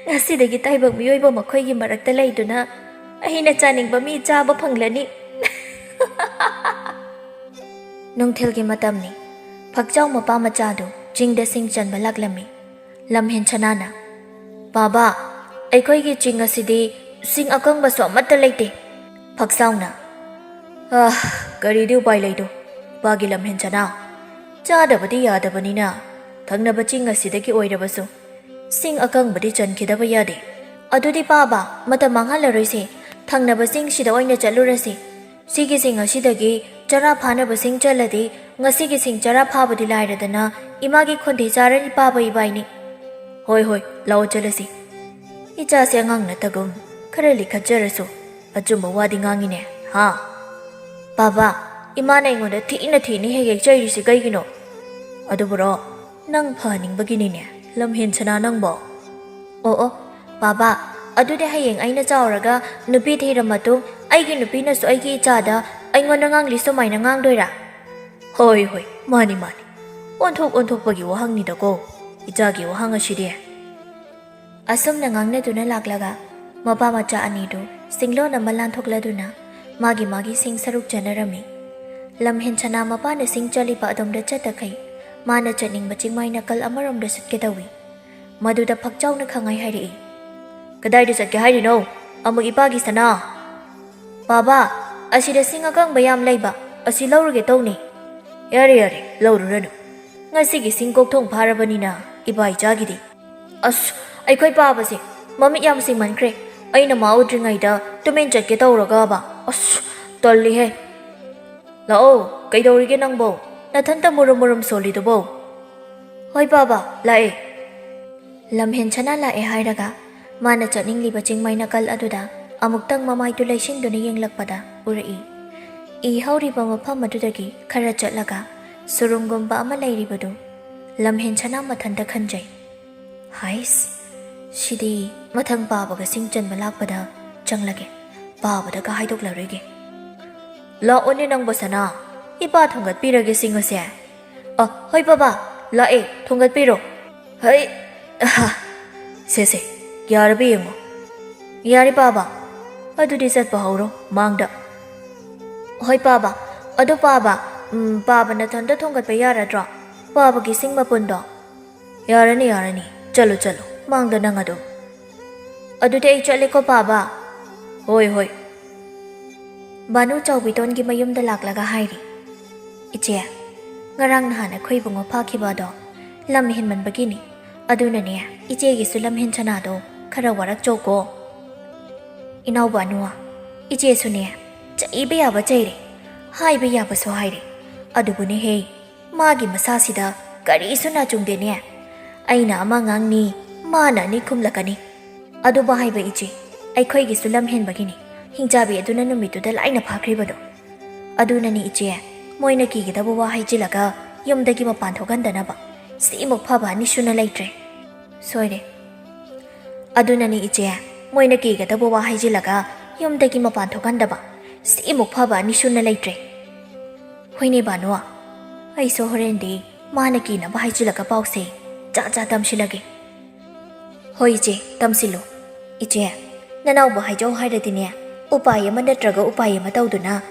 ꯉꯁꯤꯗꯒꯤ ꯇꯥꯏꯕꯪ ꯃꯤꯑꯣꯏꯕ ꯃꯈꯣꯏꯒꯤ ꯃꯔꯛꯇ ꯂꯩꯗꯨꯅ ꯑꯩꯅ ꯆꯥꯅꯤꯡꯕ ꯃꯤ ꯆꯥꯕ ꯐꯪꯂꯅꯤ꯫ ꯅꯨꯡꯊꯤꯜꯒꯤ ꯃꯇꯝꯅꯤ꯫ ꯐꯛꯆꯥꯎ ꯃꯄꯥ ꯃꯆꯥꯗꯨ ꯆꯤꯡꯗ ꯁꯤꯡ ꯆꯟꯕ ꯂꯥꯛꯂꯝꯃꯤ꯫ ꯂꯝꯍꯦꯟꯁꯅꯥꯅ, "ꯕꯥꯕꯥ, ꯑꯩꯈꯣꯏꯒꯤ ꯆꯤꯡ ꯑꯁꯤꯗꯤ ꯁꯤꯡ ꯑꯀꯪꯕꯁꯨ ꯑꯃꯠꯇ ꯂꯩꯇꯦ." ꯐꯛꯆꯥꯎꯅ, ꯀꯔꯤꯗꯤ ꯎꯄꯥꯏ ꯂꯩꯗꯣ ꯏꯄꯥꯒꯤ ꯂꯝꯍꯦꯟꯁꯅꯥ, ꯆꯥꯗꯕꯗꯤ ꯌꯥꯗꯕꯅꯤꯅ ꯊꯪꯅꯕ ꯆꯤꯡ ꯑꯁꯤꯗꯒꯤ ꯑꯣꯏꯔꯕꯁꯨ ꯁꯤꯡ ꯑꯀꯪꯕꯗꯤ ꯆꯟꯈꯤꯗꯕ ꯌꯥꯗꯦ꯫ ꯑꯗꯨꯗꯤ ꯕꯥꯕꯥ, ꯃꯇꯝ ꯃꯥꯡꯍꯜꯂꯔꯣꯏꯁꯤ, ꯊꯪꯅꯕ ꯆꯤꯡꯁꯤꯗ ꯑꯣꯏꯅ ꯆꯠꯂꯨꯔꯁꯤ꯫ ꯁꯤꯒꯤ ꯆꯤꯡ ꯑꯁꯤꯗꯒꯤ ꯆꯔꯥ ꯐꯥꯅꯕ ꯁꯤꯡ ꯆꯜꯂꯗꯤ ꯉꯁꯤꯒꯤ ꯁꯤꯡ ꯆꯔꯥ ꯐꯥꯕꯗꯤ ꯂꯥꯏꯔꯗꯅ ꯏꯃꯥꯒꯤ ꯈꯣꯟꯊꯤ ꯆꯥꯔꯅꯤ ꯄꯥꯕ ꯏꯕꯥꯏꯅꯤ꯫ ꯍꯣꯏ, ꯂꯥꯛꯑꯣ ꯆꯠꯂꯁꯤ꯫ ꯏꯆꯥꯁꯦ ꯑꯉꯥꯡ ꯅꯠꯇꯒꯨꯝ ꯈꯔ ꯂꯤꯈꯠꯆꯔꯁꯨ ꯑꯆꯨꯝꯕ ꯋꯥꯗꯤ ꯉꯥꯡꯉꯤꯅꯦ, ꯍꯥ? ꯕꯥꯕꯥ, ꯏꯃꯥꯅ ꯑꯩꯉꯣꯟꯗ ꯊꯤꯅ ꯍꯦꯛ ꯆꯩꯔꯤꯁꯤ ꯀꯩꯒꯤꯅꯣ? ꯑꯗꯨꯕꯨꯔꯣ, ꯅꯪ ꯐꯍꯟꯅꯤꯡꯕꯒꯤꯅꯤꯅꯦ ꯂꯝꯍꯦꯟꯁꯅꯥ ꯅꯪꯕꯣ꯫ ꯑꯣ, ꯕꯥꯕꯥ, ꯑꯗꯨꯗꯤ ꯍꯌꯦꯡ ꯑꯩꯅ ꯆꯥꯎꯔꯒ ꯅꯨꯄꯤ ꯊꯤꯔ ꯃꯇꯨꯡ ꯑꯩꯒꯤ ꯅꯨꯄꯤꯅꯁꯨ ꯑꯩꯒꯤ ꯏꯆꯥꯗ ꯑꯩꯉꯣꯟꯗ ꯉꯥꯡꯂꯤ ꯁꯨꯃꯥꯏꯅ ꯉꯥꯡꯗꯣꯏꯔꯥ? ꯍꯣꯏ, ꯃꯥꯅꯤ, ꯑꯣꯟꯊꯣꯛꯄꯒꯤ ꯋꯥꯍꯪꯅꯤꯗꯀꯣ ꯏꯆꯥꯒꯤ ꯋꯥꯍꯪ ꯑꯁꯤꯗꯤ꯫ ꯑꯁꯨꯝꯅ ꯉꯥꯡꯅꯗꯨꯅ ꯂꯥꯛꯂꯒ ꯃꯄꯥ ꯃꯆꯥ ꯑꯅꯤꯗꯨ ꯁꯤꯡꯂꯣꯟ ꯑꯃ ꯂꯥꯟꯊꯣꯛꯂꯗꯨꯅ ꯃꯥꯒꯤ ꯁꯤꯡ ꯁꯔꯨꯛ ꯆꯟꯅꯔꯝꯃꯤ꯫ ꯂꯝꯍꯦꯟꯁꯅꯥ ꯃꯄꯥꯅ ꯁꯤꯡ ꯆꯜꯂꯤꯕ ꯑꯗꯣꯝꯗ ꯆꯠꯇꯈꯩ ꯃꯥꯅ ꯆꯠꯅꯤꯡꯕ ꯆꯤꯡꯃꯥꯏ ꯅꯥꯀꯜ ꯑꯃꯔꯣꯝꯗ ꯆꯠꯀꯦ ꯇꯧꯏ꯫ ꯃꯗꯨꯗ ꯐꯛꯆꯥꯎꯅ ꯈꯪꯉꯥꯏ ꯍꯥꯏꯔꯛꯏ꯫ "ꯀꯗꯥꯏꯗ ꯆꯠꯀꯦ ꯍꯥꯏꯔꯤꯅꯣ ꯑꯃꯨꯛ ꯏꯄꯥꯒꯤ ꯁꯅꯥ?" "ꯕꯥꯕꯥ, ꯑꯁꯤꯗ ꯁꯤꯡ ꯑꯀꯪꯕ ꯌꯥꯝ ꯂꯩꯕ, ꯑꯁꯤ ꯂꯧꯔꯨꯒꯦ ꯇꯧꯅꯤ." ꯌꯥꯔꯦ, ꯂꯧꯔꯨꯔꯅꯨ꯫ ꯉꯁꯤꯒꯤ ꯁꯤꯡ ꯀꯣꯛꯊꯣꯡ ꯐꯥꯔꯕꯅꯤꯅ ꯏꯄꯥ ꯏꯆꯥꯒꯤꯗꯤ꯫ ꯑꯁ, ꯑꯩꯈꯣꯏ ꯄꯥꯕꯁꯦ ꯃꯃꯤꯠ ꯌꯥꯝ ꯁꯤꯡꯃꯟꯈ꯭ꯔꯦ꯫ ꯑꯩꯅ ꯃꯥ ꯎꯗ꯭ꯔꯤꯉꯩꯗ ꯇꯨꯃꯤꯟ ꯆꯠꯀꯦ ꯇꯧꯔꯒꯕ, ꯑꯁ ꯇꯜꯂꯤꯍꯦ꯫ ꯂꯥꯛꯑꯣ, ꯀꯩꯗꯧꯔꯤꯒꯦ ꯅꯪꯕꯣ? ꯅꯊꯟꯇ ꯃꯨꯔꯨꯝ ꯁꯣꯜꯂꯤꯗꯨꯕꯣ? ꯍꯣꯏ ꯕꯥꯕꯥ, ꯂꯥꯛꯑꯦ꯫ ꯂꯝꯍꯦꯟꯁꯅꯥ ꯂꯥꯛꯑꯦ ꯍꯥꯏꯔꯒ ꯃꯥꯅ ꯆꯠꯅꯤꯡꯂꯤꯕ ꯆꯤꯡꯃꯥꯏ ꯅꯥꯀꯜ ꯑꯗꯨꯗ ꯑꯃꯨꯛꯇꯪ ꯃꯃꯥꯏꯗꯨ ꯂꯩꯁꯤꯟꯗꯨꯅ ꯌꯦꯡꯂꯛꯄꯗ ꯎꯔꯛꯏ꯫ ꯏ ꯍꯧꯔꯤꯕ ꯃꯐꯝ ꯑꯗꯨꯗꯒꯤ ꯈꯔ ꯆꯠꯂꯒ ꯁꯨꯔꯨꯡꯒꯨꯝꯕ ꯑꯃ ꯂꯩꯔꯤꯕꯗꯨ ꯂꯝꯍꯦꯟꯁꯅꯥ ꯃꯊꯟꯇ ꯈꯟꯖꯩ꯫ ꯍꯥꯏꯁ, ꯁꯤꯗꯤ ꯃꯊꯪ ꯄꯥꯕꯒ ꯁꯤꯡ ꯆꯟꯕ ꯂꯥꯛꯄꯗ ꯆꯪꯂꯒꯦ, ꯄꯥꯕꯗꯒ ꯍꯥꯏꯗꯣꯛꯂꯔꯣꯏꯒꯦ꯫ ꯂꯥꯛꯑꯣꯅꯦ ꯅꯪꯕ ꯁꯅꯥ, ꯏꯄꯥ ꯊꯣꯡꯒꯠꯄꯤꯔꯒꯦ ꯁꯤꯡ ꯑꯁꯦ꯫ ꯍꯣꯏ ꯕꯥꯕꯥ, ꯂꯥꯛꯑꯦ, ꯊꯣꯡꯒꯠꯄꯤꯔꯣ꯫ ꯍꯩ, ꯁꯦ, ꯌꯥꯔꯕ ꯌꯦꯡꯉꯣ꯫ ꯌꯥꯔꯦ ꯕꯥꯕꯥ, ꯑꯗꯨꯗꯤ ꯆꯠꯄ ꯍꯧꯔꯣ ꯃꯥꯡꯗ꯫ ꯍꯣꯏ ꯕꯥꯕꯥ, ꯑꯗꯣ ꯕꯥꯕꯥ, ꯄꯥꯕ ꯅꯊꯟꯇ ꯊꯣꯡꯒꯠꯄ ꯌꯥꯔꯗ꯭ꯔꯣ ꯄꯥꯕꯒꯤ ꯁꯤꯡ ꯃꯄꯨꯟꯗꯣ? ꯌꯥꯔꯅꯤ, ꯆꯠꯂꯣ, ꯃꯥꯡꯗ ꯅꯪ ꯑꯗꯨꯝ꯫ ꯑꯗꯨꯗꯤ ꯑꯩ ꯆꯠꯂꯦꯀꯣ ꯕꯥꯕꯥ꯫ ꯍꯣꯏ꯫ ꯕꯥꯅꯨ ꯆꯥꯎꯕꯤꯇꯣꯟꯒꯤ ꯃꯌꯨꯝꯗ ꯂꯥꯛꯂꯒ ꯍꯥꯏꯔꯤ꯫ "ꯏꯆꯦ, ꯉꯔꯥꯡ ꯅꯍꯥꯟ ꯑꯩꯈꯣꯏ ꯏꯕꯨꯡꯉꯣ ꯐꯥꯈꯤꯕꯗꯣ ꯂꯝ ꯍꯦꯟꯃꯟꯕꯒꯤꯅꯤ, ꯑꯗꯨꯅꯅꯦ ꯏꯆꯦꯒꯤꯁꯨ ꯂꯝꯍꯦꯟꯁꯅꯥꯗꯣ ꯈꯔ ꯋꯥꯔꯛꯆꯧꯀꯣ." "ꯏꯅꯥꯎ ꯕꯥꯅꯨ, ꯏꯆꯦꯁꯨꯅꯦ ꯆꯩꯕ ꯌꯥꯕ ꯆꯩꯔꯦ, ꯍꯥꯏꯕ ꯌꯥꯕꯁꯨ ꯍꯥꯏꯔꯦ, ꯑꯗꯨꯕꯨꯅꯦꯍꯦ ꯃꯥꯒꯤ ꯃꯁꯥꯁꯤꯗ ꯀꯔꯤꯁꯨ ꯅꯥꯆꯨꯡꯗꯦꯅꯦ꯫ ꯑꯩꯅ ꯑꯃ ꯉꯥꯡꯅꯤ, ꯃꯥꯅ ꯑꯅꯤ ꯈꯨꯝꯂꯛꯀꯅꯤ꯫ ꯑꯗꯨꯕꯨ ꯍꯥꯏꯕ ꯏꯆꯦ, ꯑꯩꯈꯣꯏꯒꯤꯁꯨ ꯂꯝ ꯍꯦꯟꯕꯒꯤꯅꯤ ꯍꯤꯡꯆꯥꯕꯤ ꯑꯗꯨꯅ ꯅꯨꯃꯤꯠꯇꯨꯗ ꯂꯥꯏꯅ ꯐꯥꯈ꯭ꯔꯤꯕꯗꯣ꯫ ꯑꯗꯨꯅꯅꯤ ꯏꯆꯦ, ꯃꯣꯏꯅ ꯀꯤꯒꯗꯕ ꯋꯥ ꯍꯥꯏꯖꯤꯜꯂꯒ ꯌꯨꯝꯗꯒꯤ ꯃꯄꯥꯟ ꯊꯣꯛꯍꯟꯗꯅꯕ ꯁꯤꯃꯨꯛ ꯐꯕ ꯑꯅꯤꯁꯨꯅ ꯂꯩꯇ꯭ꯔꯦ꯫ ꯁꯣꯏꯔꯦ꯫ ꯑꯗꯨꯅꯅꯤ ꯏꯆꯦ, ꯃꯣꯏꯅ ꯀꯤꯒꯗꯕ ꯋꯥ ꯍꯥꯏꯖꯤꯜꯂꯒ ꯌꯨꯝꯗꯒꯤ ꯃꯄꯥꯟ ꯊꯣꯛꯍꯟꯗꯕ ꯁꯤꯃꯨꯛ ꯐꯕ ꯑꯅꯤꯁꯨꯅ ꯂꯩꯇ꯭ꯔꯦ꯫ ꯍꯣꯏꯅꯦ ꯕꯥꯅꯨ, ꯑꯩꯁꯨ ꯍꯣꯔꯦꯟꯗꯤ ꯃꯥꯅ ꯀꯤꯅꯕ ꯍꯥꯏꯖꯤꯜꯂꯒ ꯄꯥꯎꯁꯦ ꯖꯥꯠ ꯇꯝꯁꯤꯜꯂꯒꯦ꯫ ꯍꯣꯏ ꯏꯆꯦ, ꯇꯝꯁꯤꯜꯂꯨ꯫ ꯏꯆꯦ, ꯅꯅꯥꯎꯕꯨ ꯍꯥꯏꯖꯧ ꯍꯥꯏꯔꯗꯤꯅꯦ, ꯎꯄꯥꯏ ꯑꯃ ꯅꯠꯇ꯭ꯔꯒ ꯎꯄꯥꯏ ꯑꯃ ꯇꯧꯗꯨꯅ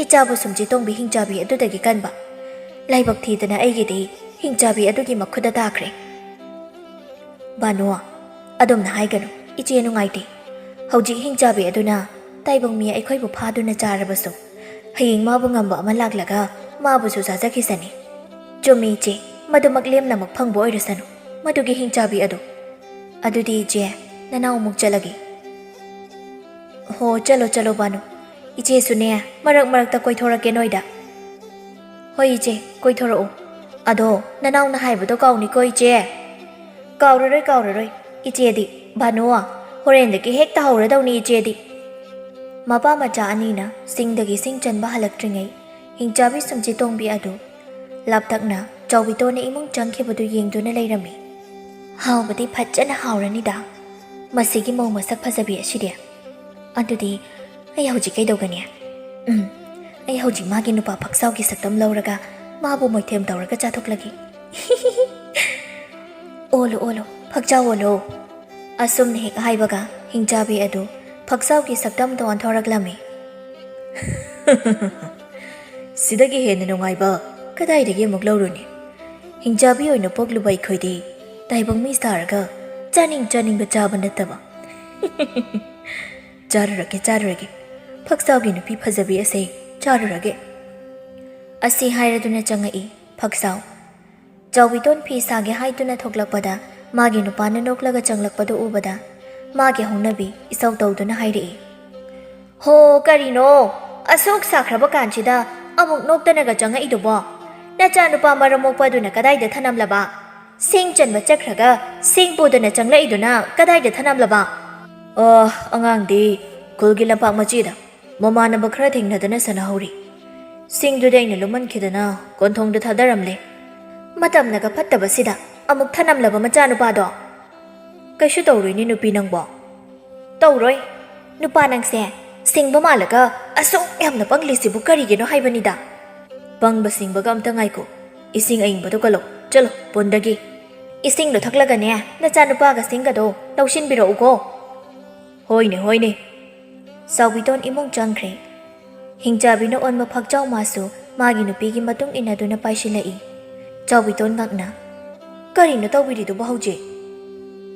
ꯏꯆꯥꯕꯨ ꯁꯨꯝꯖꯤ ꯇꯣꯡꯕꯤ ꯍꯤꯡꯆꯥꯕꯤ ꯑꯗꯨꯗꯒꯤ ꯀꯟꯕ꯫ ꯂꯥꯏꯕꯛ ꯊꯤꯗꯅ ꯑꯩꯒꯤꯗꯤ ꯍꯤꯡꯆꯥꯕꯤ ꯑꯗꯨꯒꯤ ꯃꯈꯨꯠꯇ ꯇꯥꯈ꯭ꯔꯦ꯫ ꯕꯥꯅꯣ ꯑꯗꯨꯝꯅ ꯍꯥꯏꯒꯅꯨ ꯏꯆꯦ ꯅꯨꯡꯉꯥꯏꯇꯦ ꯍꯧꯖꯤꯛ ꯍꯤꯡꯆꯥꯕꯤ ꯑꯗꯨꯅ ꯇꯥꯏꯕꯪꯃꯤ ꯑꯩꯈꯣꯏꯕꯨ ꯐꯥꯗꯨꯅ ꯆꯥꯔꯕꯁꯨ ꯍꯌꯦꯡ ꯃꯥꯕꯨ ꯉꯝꯕ ꯑꯃ ꯂꯥꯛꯂꯒ ꯃꯥꯕꯨꯁꯨ ꯆꯥꯖꯈꯤꯁꯅꯤ ꯆꯨꯝꯃꯤ ꯏꯆꯦ ꯃꯗꯨꯃꯛ ꯂꯦꯝꯅꯃꯛ ꯐꯪꯕ ꯑꯣꯏꯔꯁꯅꯨ ꯃꯗꯨꯒꯤ ꯍꯤꯡꯆꯥꯕꯤ ꯑꯗꯨ ꯑꯗꯨꯗꯤ ꯏꯆꯦ ꯅꯅꯥꯎꯃꯨꯛ ꯆꯠꯂꯒꯦ ꯍꯣ ꯆꯠꯂꯣ ꯆꯠꯂꯣ ꯕꯥꯅꯨ ꯏꯆꯦꯁꯨꯅꯦ ꯃꯔꯛ ꯃꯔꯛꯇ ꯀꯣꯏꯊꯣꯔꯛꯀꯦ ꯅꯣꯏꯗ ꯍꯣꯏ ꯏꯆꯦ ꯀꯣꯏꯊꯣꯔꯛꯎ ꯑꯗꯣ ꯅꯅꯥꯎꯅ ꯍꯥꯏꯕꯗꯣ ꯀꯥꯎꯅꯤꯀꯣ ꯏꯆꯦ ꯀꯥꯎꯔꯔꯣꯏ ꯏꯆꯦꯗꯤ ꯕꯥꯅꯨ ꯍꯣꯔꯦꯟꯗꯒꯤ ꯍꯦꯛꯇ ꯍꯧꯔꯗꯧꯅꯤ ꯏꯆꯦꯗꯤ ꯃꯄꯥ ꯃꯆꯥ ꯑꯅꯤꯅ ꯁꯤꯡꯗꯒꯤ ꯁꯤꯡ ꯆꯟꯕ ꯍꯜꯂꯛꯇ꯭ꯔꯤꯉꯩ ꯍꯤꯡꯆꯥꯕꯤ ꯁꯨꯝꯆꯤꯇꯣꯡꯕꯤ ꯑꯗꯨ ꯂꯥꯞꯇꯛꯅ ꯆꯥꯎꯕꯤꯇꯣꯟꯅ ꯏꯃꯨꯡ ꯆꯪꯈꯤꯕꯗꯨ ꯌꯦꯡꯗꯨꯅ ꯂꯩꯔꯝꯃꯤ ꯍꯥꯎꯕꯗꯤ ꯐꯖꯅ ꯍꯥꯎꯔꯅꯤꯗ ꯃꯁꯤꯒꯤ ꯃꯧ ꯃꯁꯛ ꯐꯖꯕꯤ ꯑꯁꯤꯗꯤ ꯑꯗꯨꯗꯤ ꯑꯩ ꯍꯧꯖꯤꯛ ꯀꯩꯗꯧꯒꯅꯤ ꯑꯩ ꯍꯧꯖꯤꯛ ꯃꯥꯒꯤ ꯅꯨꯄꯥ ꯐꯛꯆꯥꯎꯒꯤ ꯁꯛꯇꯝ ꯂꯧꯔꯒ ꯃꯥꯕꯨ ꯃꯣꯏꯊꯦꯝ ꯇꯧꯔꯒ ꯆꯥꯊꯣꯛꯂꯒꯦ ꯑꯣꯜꯂꯣ ꯐꯛꯆꯥꯎ ꯑꯣꯜꯂꯣ ꯑꯁꯨꯝꯅ ꯍꯦꯛ ꯍꯥꯏꯕꯒ ꯍꯤꯡꯆꯥꯕꯤ ꯑꯗꯨ ꯐꯛꯆꯥꯎꯒꯤ ꯁꯛꯇꯝꯗ ꯑꯣꯟꯊꯣꯔꯛꯂꯝꯃꯤ ꯁꯤꯗꯒꯤ ꯍꯦꯟꯅ ꯅꯨꯡꯉꯥꯏꯕ ꯀꯗꯥꯏꯗꯒꯤ ꯑꯃꯨꯛ ꯂꯧꯔꯨꯅꯤ ꯍꯤꯡꯆꯥꯕꯤ ꯑꯣꯏꯅ ꯄꯣꯛꯂꯨꯕ ꯑꯩꯈꯣꯏꯗꯤ ꯇꯥꯏꯕꯪ ꯃꯤ ꯁꯥꯔꯒ ꯆꯥꯅꯤꯡꯕ ꯆꯥꯕ ꯅꯠꯇꯕ ꯆꯥꯔꯨꯔꯒꯦ ꯐꯛꯆꯥꯎꯒꯤ ꯅꯨꯄꯤ ꯐꯖꯕꯤ ꯑꯁꯦ ꯆꯥꯔꯨꯔꯒꯦ ꯑꯁꯤ ꯍꯥꯏꯔꯗꯨꯅ ꯆꯪꯉꯛꯏ ꯐꯛꯆꯥꯎ ꯆꯥꯎꯕꯤꯇꯣꯟ ꯐꯤ ꯁꯥꯒꯦ ꯍꯥꯏꯗꯨꯅ ꯊꯣꯛꯂꯛꯄꯗ ꯃꯥꯒꯤ ꯅꯨꯄꯥꯅ ꯅꯣꯛꯂꯒ ꯆꯪꯂꯛꯄꯗꯨ ꯎꯕꯗ ꯃꯥꯒꯤ ꯍꯧꯅꯕꯤ ꯏꯁꯧ ꯇꯧꯗꯨꯅ ꯍꯥꯏꯔꯛꯏ ꯍꯣ ꯀꯔꯤꯅꯣ ꯑꯁꯨꯛ ꯁꯥꯈ꯭ꯔꯕ ꯀꯥꯟꯁꯤꯗ ꯑꯃꯨꯛ ꯅꯣꯛꯇꯅꯒ ꯆꯪꯉꯛꯏꯗꯨꯕꯣ ꯅꯆꯥꯅꯨꯄꯥ ꯃꯔꯝ ꯃꯣꯛꯄ ꯑꯗꯨꯅ ꯀꯗꯥꯏꯗ ꯊꯅꯝꯂꯕ ꯁꯤꯡ ꯆꯟꯕ ꯆꯠꯈ꯭ꯔꯒ ꯁꯤꯡ ꯄꯨꯗꯅ ꯆꯪꯂꯛꯏꯗꯨꯅ ꯀꯗꯥꯏꯗ ꯊꯅꯝꯂꯕ ꯑꯉꯥꯡꯗꯤ ꯈꯨꯜꯒꯤ ꯂꯝꯄꯥꯛ ꯃꯆꯤꯗ ꯃꯃꯥꯟꯅꯕ ꯈꯔ ꯊꯦꯡꯅꯗꯅ ꯁꯥꯟꯅꯍꯧꯔꯤ ꯁꯤꯡꯗꯨꯗꯤ ꯑꯩꯅ ꯂꯨꯝꯃꯟꯈꯤꯗꯅ ꯀꯣꯟꯊꯣꯡꯗ ꯊꯥꯗꯔꯝꯂꯦ ꯃꯇꯝꯅꯒ ꯐꯠꯇꯕꯁꯤꯗ ꯑꯃꯨꯛ ꯊꯅꯝꯂꯕ ꯃꯆꯥꯅꯨꯄꯥꯗꯣ ꯀꯩꯁꯨ ꯇꯧꯔꯣꯏꯅꯦ ꯅꯨꯄꯤ ꯅꯪꯕꯣ ꯇꯧꯔꯣꯏ ꯅꯨꯄꯥ ꯅꯪꯁꯦ ꯁꯤꯡꯕ ꯃꯥꯜꯂꯒ ꯑꯁꯨꯛ ꯌꯥꯝꯅ ꯄꯪꯂꯤꯁꯤꯕꯨ ꯀꯔꯤꯒꯤꯅꯣ ꯍꯥꯏꯕꯅꯤꯗ ꯄꯪꯕ ꯁꯤꯡꯕꯒ ꯑꯝꯇ ꯉꯥꯏꯀꯣ ꯏꯁꯤꯡ ꯑꯏꯪꯕꯗꯣ ꯀꯜꯂꯣ ꯆꯠꯂꯣ ꯄꯨꯟꯗꯒꯤ ꯏꯁꯤꯡꯗꯣ ꯊꯛꯂꯒꯅꯦ ꯅꯆꯥꯅꯨꯄꯥꯒ ꯁꯤꯡꯒꯗꯣ ꯂꯧꯁꯤꯟꯕꯤꯔꯛꯎꯀꯣ ꯍꯣꯏꯅꯦ ꯆꯥꯎꯕꯤꯇꯣꯟ ꯏꯃꯨꯡ ꯆꯪꯈ꯭ꯔꯦ ꯍꯤꯡꯆꯥꯕꯤꯅ ꯑꯣꯟꯕ ꯐꯛꯆꯥꯎ ꯃꯥꯁꯨ ꯃꯥꯒꯤ ꯅꯨꯄꯤꯒꯤ ꯃꯇꯨꯡ ꯏꯟꯅꯗꯨꯅ ꯄꯥꯏꯁꯤꯜꯂꯛꯏ ꯆꯥꯎꯕꯤꯇꯣꯟ ꯉꯛꯅ ꯀꯔꯤꯅꯣ ꯇꯧꯕꯤꯔꯤꯗꯨꯕꯣ ꯍꯧꯖꯤꯛ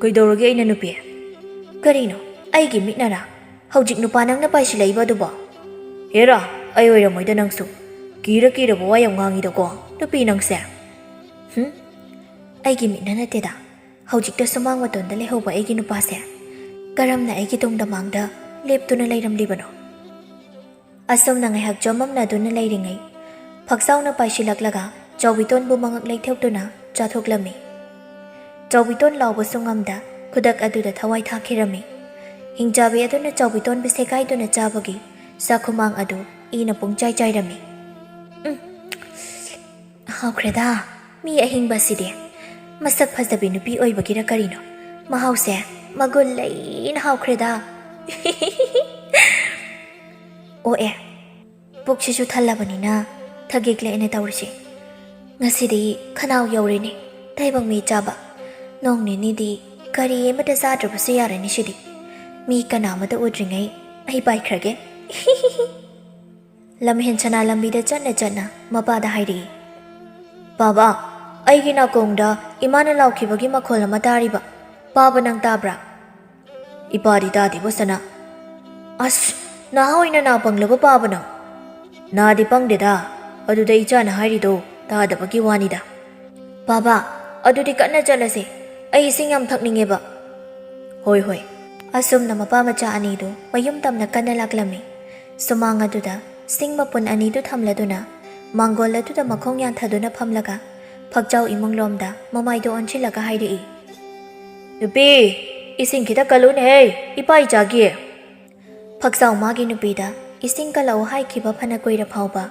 ꯀꯩꯗꯧꯔꯒꯦ ꯑꯩꯅ ꯅꯨꯄꯤ ꯀꯔꯤꯅꯣ ꯑꯩꯒꯤ ꯃꯤꯠꯅꯔꯥ ꯍꯧꯖꯤꯛ ꯅꯨꯄꯥ ꯅꯪꯅ ꯄꯥꯏꯁꯤꯜꯂꯛꯏꯕ ꯑꯗꯨꯕꯣ ꯍꯦꯔꯥ ꯑꯩ ꯑꯣꯏꯔꯝꯃꯣꯏꯗ ꯅꯪꯁꯨ ꯀꯤꯔꯕ ꯋꯥ ꯌꯥꯝ ꯉꯥꯡꯉꯤꯗꯀꯣ ꯅꯨꯄꯤ ꯅꯪꯁꯦ ꯑꯩꯒꯤ ꯃꯤꯠꯅ ꯅꯠꯇꯦꯗ ꯍꯧꯖꯤꯛꯇ ꯁꯨꯃꯥꯡ ꯃꯇꯣꯟꯗ ꯂꯩꯍꯧꯕ ꯑꯩꯒꯤ ꯅꯨꯄꯥꯁꯦ ꯀꯔꯝꯅ ꯑꯩꯒꯤ ꯇꯨꯡꯗ ꯃꯥꯡꯗ ꯂꯦꯞꯇꯨꯅ ꯂꯩꯔꯝꯂꯤꯕꯅꯣ ꯑꯁꯨꯝꯅ ꯉꯥꯏꯍꯥꯛ ꯆꯃꯝꯅꯗꯨꯅ ꯂꯩꯔꯤꯉꯩ ꯐꯛꯆꯥꯎꯅ ꯄꯥꯏꯁꯤꯜꯂꯛꯂꯒ ꯆꯥꯎꯕꯤꯇꯣꯟꯕꯨ ꯃꯉꯛ ꯂꯩꯊꯣꯛꯇꯨꯅ ꯆꯥꯊꯣꯛꯂꯝꯃꯤ ꯆꯥꯎꯕꯤꯇꯣꯟ ꯂꯥꯎꯕꯁꯨ ꯉꯝꯗ ꯈꯨꯗꯛ ꯑꯗꯨꯗ ꯊꯋꯥꯏ ꯊꯥꯈꯤꯔꯝꯃꯤ ꯍꯤꯡꯆꯥꯕꯤ ꯑꯗꯨꯅ ꯆꯥꯎꯕꯤꯇꯣꯟꯕꯨ ꯁꯦꯒꯥꯏꯗꯨꯅ ꯆꯥꯕꯒꯤ ꯆꯥꯛꯈꯨꯃꯥꯡ ꯑꯗꯨ ꯏꯅ ꯄꯨꯡꯆꯥꯏ ꯆꯥꯏꯔꯝꯃꯤ ꯍꯥꯎꯈ꯭ꯔꯦꯗ ꯃꯤ ꯑꯍꯤꯡꯕ ꯑꯁꯤꯗꯤ ꯃꯁꯛ ꯐꯖꯕꯤ ꯅꯨꯄꯤ ꯑꯣꯏꯕꯒꯤꯔ ꯀꯔꯤꯅꯣ ꯃꯍꯥꯎꯁꯦ ꯃꯒꯨꯟ ꯂꯩꯅ ꯍꯥꯎꯈ꯭ꯔꯦꯗ ꯄꯨꯛꯁꯤꯁꯨ ꯊꯜꯂꯕꯅꯤꯅ ꯊꯒꯦꯛꯂꯦꯅ ꯇꯧꯔꯤꯁꯦ ꯉꯁꯤꯗꯤ ꯈꯅꯥꯎ ꯌꯧꯔꯦꯅꯦ ꯇꯥꯏꯕꯪ ꯃꯤ ꯆꯥꯕ ꯅꯣꯡ ꯅꯤꯅꯤꯗꯤ ꯀꯔꯤ ꯑꯃꯇ ꯆꯥꯗ꯭ꯔꯕꯁꯨ ꯌꯥꯔꯅꯤ ꯁꯤꯗꯤ ꯃꯤ ꯀꯅꯥꯃꯇ ꯎꯗ꯭ꯔꯤꯉꯩ ꯑꯩ ꯄꯥꯏꯈ꯭ꯔꯒꯦ ꯂꯝꯍꯦꯟ ꯁꯅꯥ ꯂꯝꯕꯤꯗ ꯆꯠꯅ ꯃꯄꯥꯗ ꯍꯥꯏꯔꯛꯏ ꯕꯥꯕꯥ ꯑꯩꯒꯤ ꯅꯥꯀꯣꯡꯗ ꯏꯃꯥꯅ ꯂꯥꯎꯈꯤꯕꯒꯤ ꯃꯈꯣꯜ ꯑꯃ ꯇꯥꯔꯤꯕ ꯄꯥꯕ ꯅꯪ ꯇꯥꯕ꯭ꯔꯥ ꯏꯄꯥꯗꯤ ꯇꯥꯗꯦꯕ ꯁꯅꯥ ꯑꯁ ꯅꯍꯥ ꯑꯣꯏꯅ ꯅꯥ ꯄꯪꯂꯕ ꯄꯥꯕ ꯅꯪ ꯅꯥꯗꯤ ꯄꯪꯗꯦꯗ ꯑꯗꯨꯗ ꯏꯆꯥꯅ ꯍꯥꯏꯔꯤꯗꯣ ꯇꯥꯗꯕꯒꯤ ꯋꯥꯅꯤꯗ ꯕꯥꯕꯥ ꯑꯗꯨꯗꯤ ꯀꯟꯅ ꯆꯠꯂꯁꯦ ꯑꯩ ꯏꯁꯤꯡ ꯌꯥꯝ ꯊꯛꯅꯤꯡꯉꯦꯕ ꯍꯣꯏ ꯑꯁꯨꯝꯅ ꯃꯄꯥ ꯃꯆꯥ ꯑꯅꯤꯗꯨ ꯃꯌꯨꯝ ꯇꯝꯅ ꯀꯟꯅ ꯂꯥꯛꯂꯝꯃꯤ ꯁꯨꯃꯥꯡ ꯑꯗꯨꯗ ꯁꯤꯡ ꯃꯄꯨꯟ ꯑꯅꯤꯗꯨ ꯊꯝꯂꯗꯨꯅ ꯃꯥꯡꯒꯣꯜ ꯑꯗꯨꯗ ꯃꯈꯣꯡ ꯌꯥꯟꯊꯗꯨꯅ ꯐꯝꯂꯒ ꯐꯛꯆꯥꯎ ꯏꯃꯨꯡꯂꯣꯝꯗ ꯃꯃꯥꯏꯗꯣ ꯑꯣꯟꯁꯤꯜꯂꯒ ꯍꯥꯏꯔꯛꯏ ꯅꯨꯄꯤ ꯏꯁꯤꯡ ꯈꯤꯇ ꯀꯜꯂꯨꯅꯦꯍꯦ ꯏꯄꯥ ꯏꯆꯥꯒꯤ ꯐꯛꯆꯥꯎ ꯃꯥꯒꯤ ꯅꯨꯄꯤꯗ ꯏꯁꯤꯡ ꯀꯜꯂꯛꯎ ꯍꯥꯏꯈꯤꯕ ꯐꯅ ꯀꯨꯏꯔ ꯐꯥꯎꯕ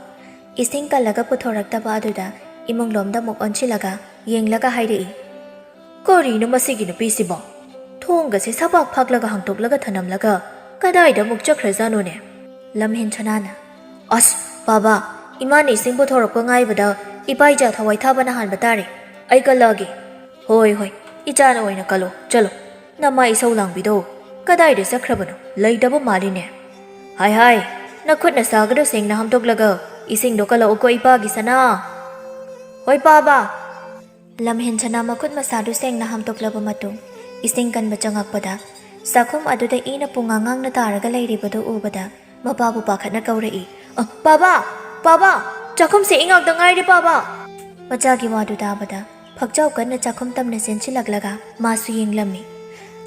ꯏꯁꯤꯡ ꯀꯜꯂꯒ ꯄꯨꯊꯣꯔꯛꯇꯕ ꯑꯗꯨꯗ ꯏꯃꯨꯡꯂꯣꯝꯗ ꯑꯃꯨꯛ ꯑꯣꯟꯁꯤꯜꯂꯒ ꯌꯦꯡꯂꯒ ꯍꯥꯏꯔꯛꯏ ꯀꯔꯤꯅꯣ ꯃꯁꯤꯒꯤ ꯅꯨꯄꯤꯁꯤꯕꯣ ꯊꯣꯡꯒꯁꯦ ꯁꯄꯥꯛ ꯐꯥꯛꯂꯒ ꯍꯥꯡꯇꯣꯛꯂꯒ ꯊꯅꯝꯂꯒ ꯀꯗꯥꯏꯗ ꯑꯃꯨꯛ ꯆꯠꯈ꯭ꯔꯖꯥꯅꯣꯅꯦ ꯂꯝꯍꯦꯟ ꯁꯅꯥꯅ ꯑꯁ ꯕꯥꯕꯥ ꯏꯃꯥꯅ ꯏꯁꯤꯡ ꯄꯨꯊꯣꯔꯛꯄ ꯉꯥꯏꯕꯗ ꯏꯄꯥ ꯏꯆꯥ ꯊꯋꯥꯏ ꯊꯥꯕꯅ ꯍꯥꯟꯕ ꯇꯥꯔꯦ ꯑꯩ ꯀꯜꯂꯛꯑꯒꯦ ꯍꯣꯏ ꯏꯆꯥꯅ ꯑꯣꯏꯅ ꯀꯜꯂꯣ ꯆꯠꯂꯣ ꯅꯃꯥ ꯏꯁꯧ ꯂꯥꯡꯕꯤꯗꯣ ꯀꯗꯥꯏꯗ ꯆꯠꯈ꯭ꯔꯕꯅꯣ ꯂꯩꯇꯕ ꯃꯥꯜꯂꯤꯅꯦ ꯍꯥꯏ ꯅꯈꯨꯠꯅ ꯁꯥꯒꯗꯣ ꯁꯦꯡꯅ ꯍꯥꯝꯗꯣꯛꯂꯒ ꯏꯁꯤꯡꯗꯣ ꯀꯜꯂꯛꯎꯀꯣ ꯏꯄꯥꯒꯤ ꯁꯅꯥ ꯍꯣꯏ ꯄꯥꯕ ꯂꯝꯍꯦꯟ ꯁꯅꯥ ꯃꯈꯨꯠ ꯃꯁꯥꯗꯨ ꯁꯦꯡꯅ ꯍꯥꯝꯗꯣꯛꯂꯕ ꯃꯇꯨꯡ Ising kanba changakpada sakhum aduda ina pungangang na taraga layribado ubada mapabu pakhatna kaurai. Baba! Baba! Chakhum se ingak dangai ri baba! Machagi wadu dabada phakjau kanna chakhum tamna senchilaglaga masu yenglammi.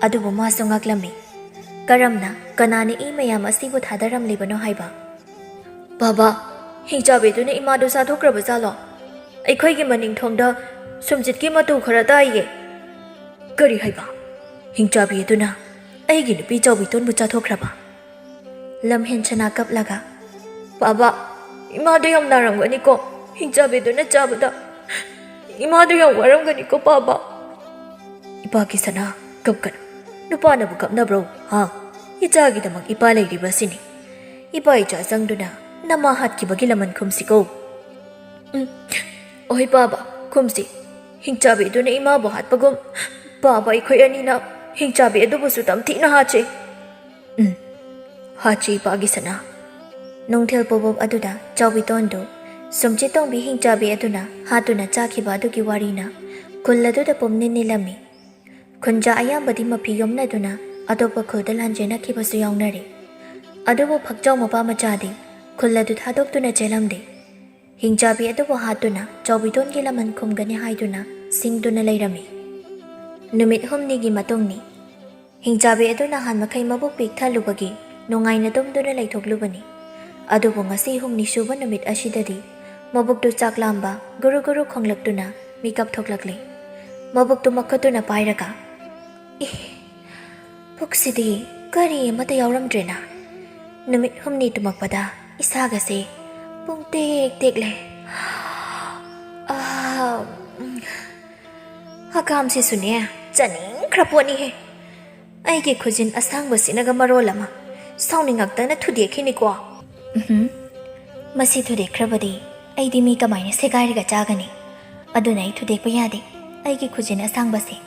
Adubu masu ngaklammi. Karamna kanani mayam asibu thadaram libano haiba. Baba! Hingchabi imadu sathokraba jalo. Aikhoigi maning thongda sumjitki matu khara daiye. Kari haiba. Hingchabi aigi nupi 𝗬𝗵𝗂𝗁 chathokraba. Lamhen chana kaplaga. Baba, imadu yam naramgani ko. Hingchabi chabada. Imadu yam waramgani ko baba. Ipaki sana kapkan. Nupa na bukap na bro. Ha? Ichagi damang ipalay riba sini. Ipa icha sangduna. Namahat ki bagi laman kumsi ko. Oy baba, kumsi. Hingchabi ima buhat pagum. Baba ikoy anina. Hingchabi busu tamti na hache. Hache ipagi sana. Nung 𝗪𝗵𝗂𝗆 aduda 𝗬𝗵𝗂𝗆 sumchitongbi hingchabi hatuna 𝗪𝗵𝗁 adugi warina kulladuda pomni nilami. Khunja ayambadi mapi yomnaduna atopa khulda lanjena kibasu yawnari. Adubu phakjau mapa machadi kulladu thadokduna chelamde. Hingchabi hatuna 𝗬𝗵𝗂𝗆 laman khumgani haiduna singduna leirami. Numit humnigi matungni hingchabi hanmakhai mabuk pikthalubagi nungaina dumduna leithoklubani. Adubu ngasi humni suba numit asidadi mabuktu chaklamba guru khonglakduna mikap thoklakli. Mabuktu makhatuna pairaga. Puksidi kari amata yauramdrena. Numit humni tumakpada isagase pung tek-tekle. Hakamsi sunya chaning kraponi he. Aigi khujin asangwasinaga marolama sauningakta na thudiekhini ko. Masi thudekrabadi aidi mi kamaina segairiga chagani. Aduna ai thudekpa yade. Aigi khujin asangbase.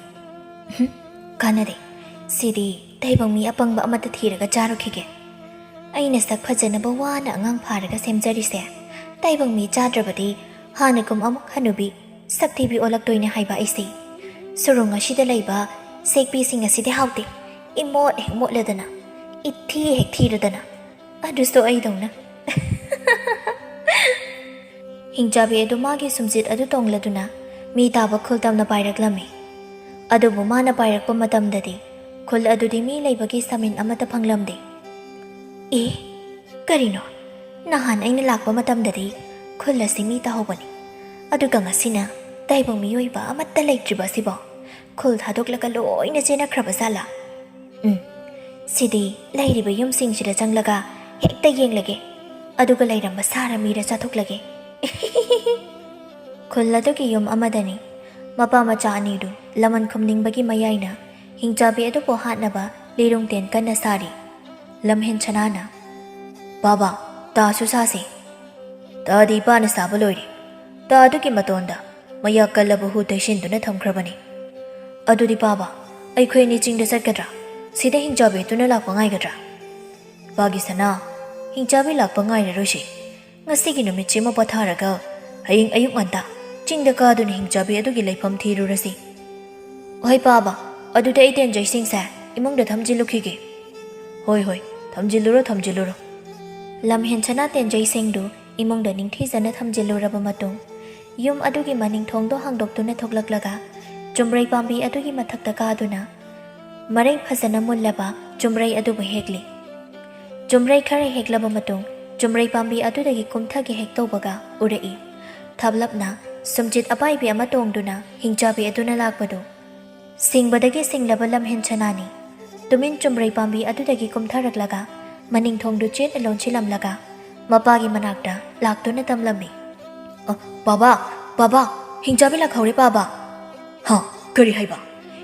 Kanade. Sidi taibangmi apangba amata thiraga charukhige. Aina sak phajanaba wana angang pharaga semjarise. Taibangmi chadrabadi hanakum amuk hanubi saktibi olaktoina haiba aisi. Surunga shida laiba sekpi singa sidi hauti. Imot ladana. Ithi hek thiradana. Adusto ai dongna. Hingchabi magi sumjit adu tongladuna mi taba khul tamna pairaklami. Adubu mana pairakpa matamdadi khul adudi mi laibagi samin amata phanglamde. Karino nahan aina lakpa matamdadi khul asi mi tahobani. Aduga ngasina taibang miyoiba amatta leitriba sibo khul thadoklaga loina chenakraba sala. Sidi lairiba yumsingshida changlaga hekta yenglage. Aduga lairamba sara Mira chathoklage. Khulladugi yum amadani mapa macha anidu laman khumningbagi mayaina hingchabi adubo hatnaba lirungten kanna sari. Lamhen chanana. Baba, ta susase. Ta di pa na saba loiri. Ta adugi matonda maya kallabu teshinduna thamkrabani. Adudi baba, aikhoi ni chingda satgadra. Sida hingchabi tuna lakpa ngaigadra. Bagi sana, hingchabi lakpa ngairaroshi. Ngasigi numitchi mapatharaga haying ayuk nganta chingda kaduna hingchabi adugi laifam thirurasi. Oi baba, aduda ai tenjai singsa imungda thamjilukhige. Hoi, thamjiluro. Lamhen chana tenjai singdu imungda ningthijana thamjiluraba matung yum adugi maning thongdo hangdoktuna thoklaklaga 𝗬𝗵𝗂𝗆 adugi mathakta kaduna mareng phajana mullaba 𝗬𝗵 adubu hekli. 𝗬𝗵 khare heklaba matung 𝗬𝗵𝗂𝗆 adudagi kumthagi hektobaga urai. Thablapna sumjit apaibi ama tongduna hingchabi aduna lakpadu. Singbadagi singlaba lamhen chanani. Tumin 𝗬𝗵𝗂𝗆 adudagi kumtharaklaga maning thongdu chen alon chilamlaga mapagi manakta laktuna tamlami. Baba, hingchabi lakhaure baba. Ha, kari haiba.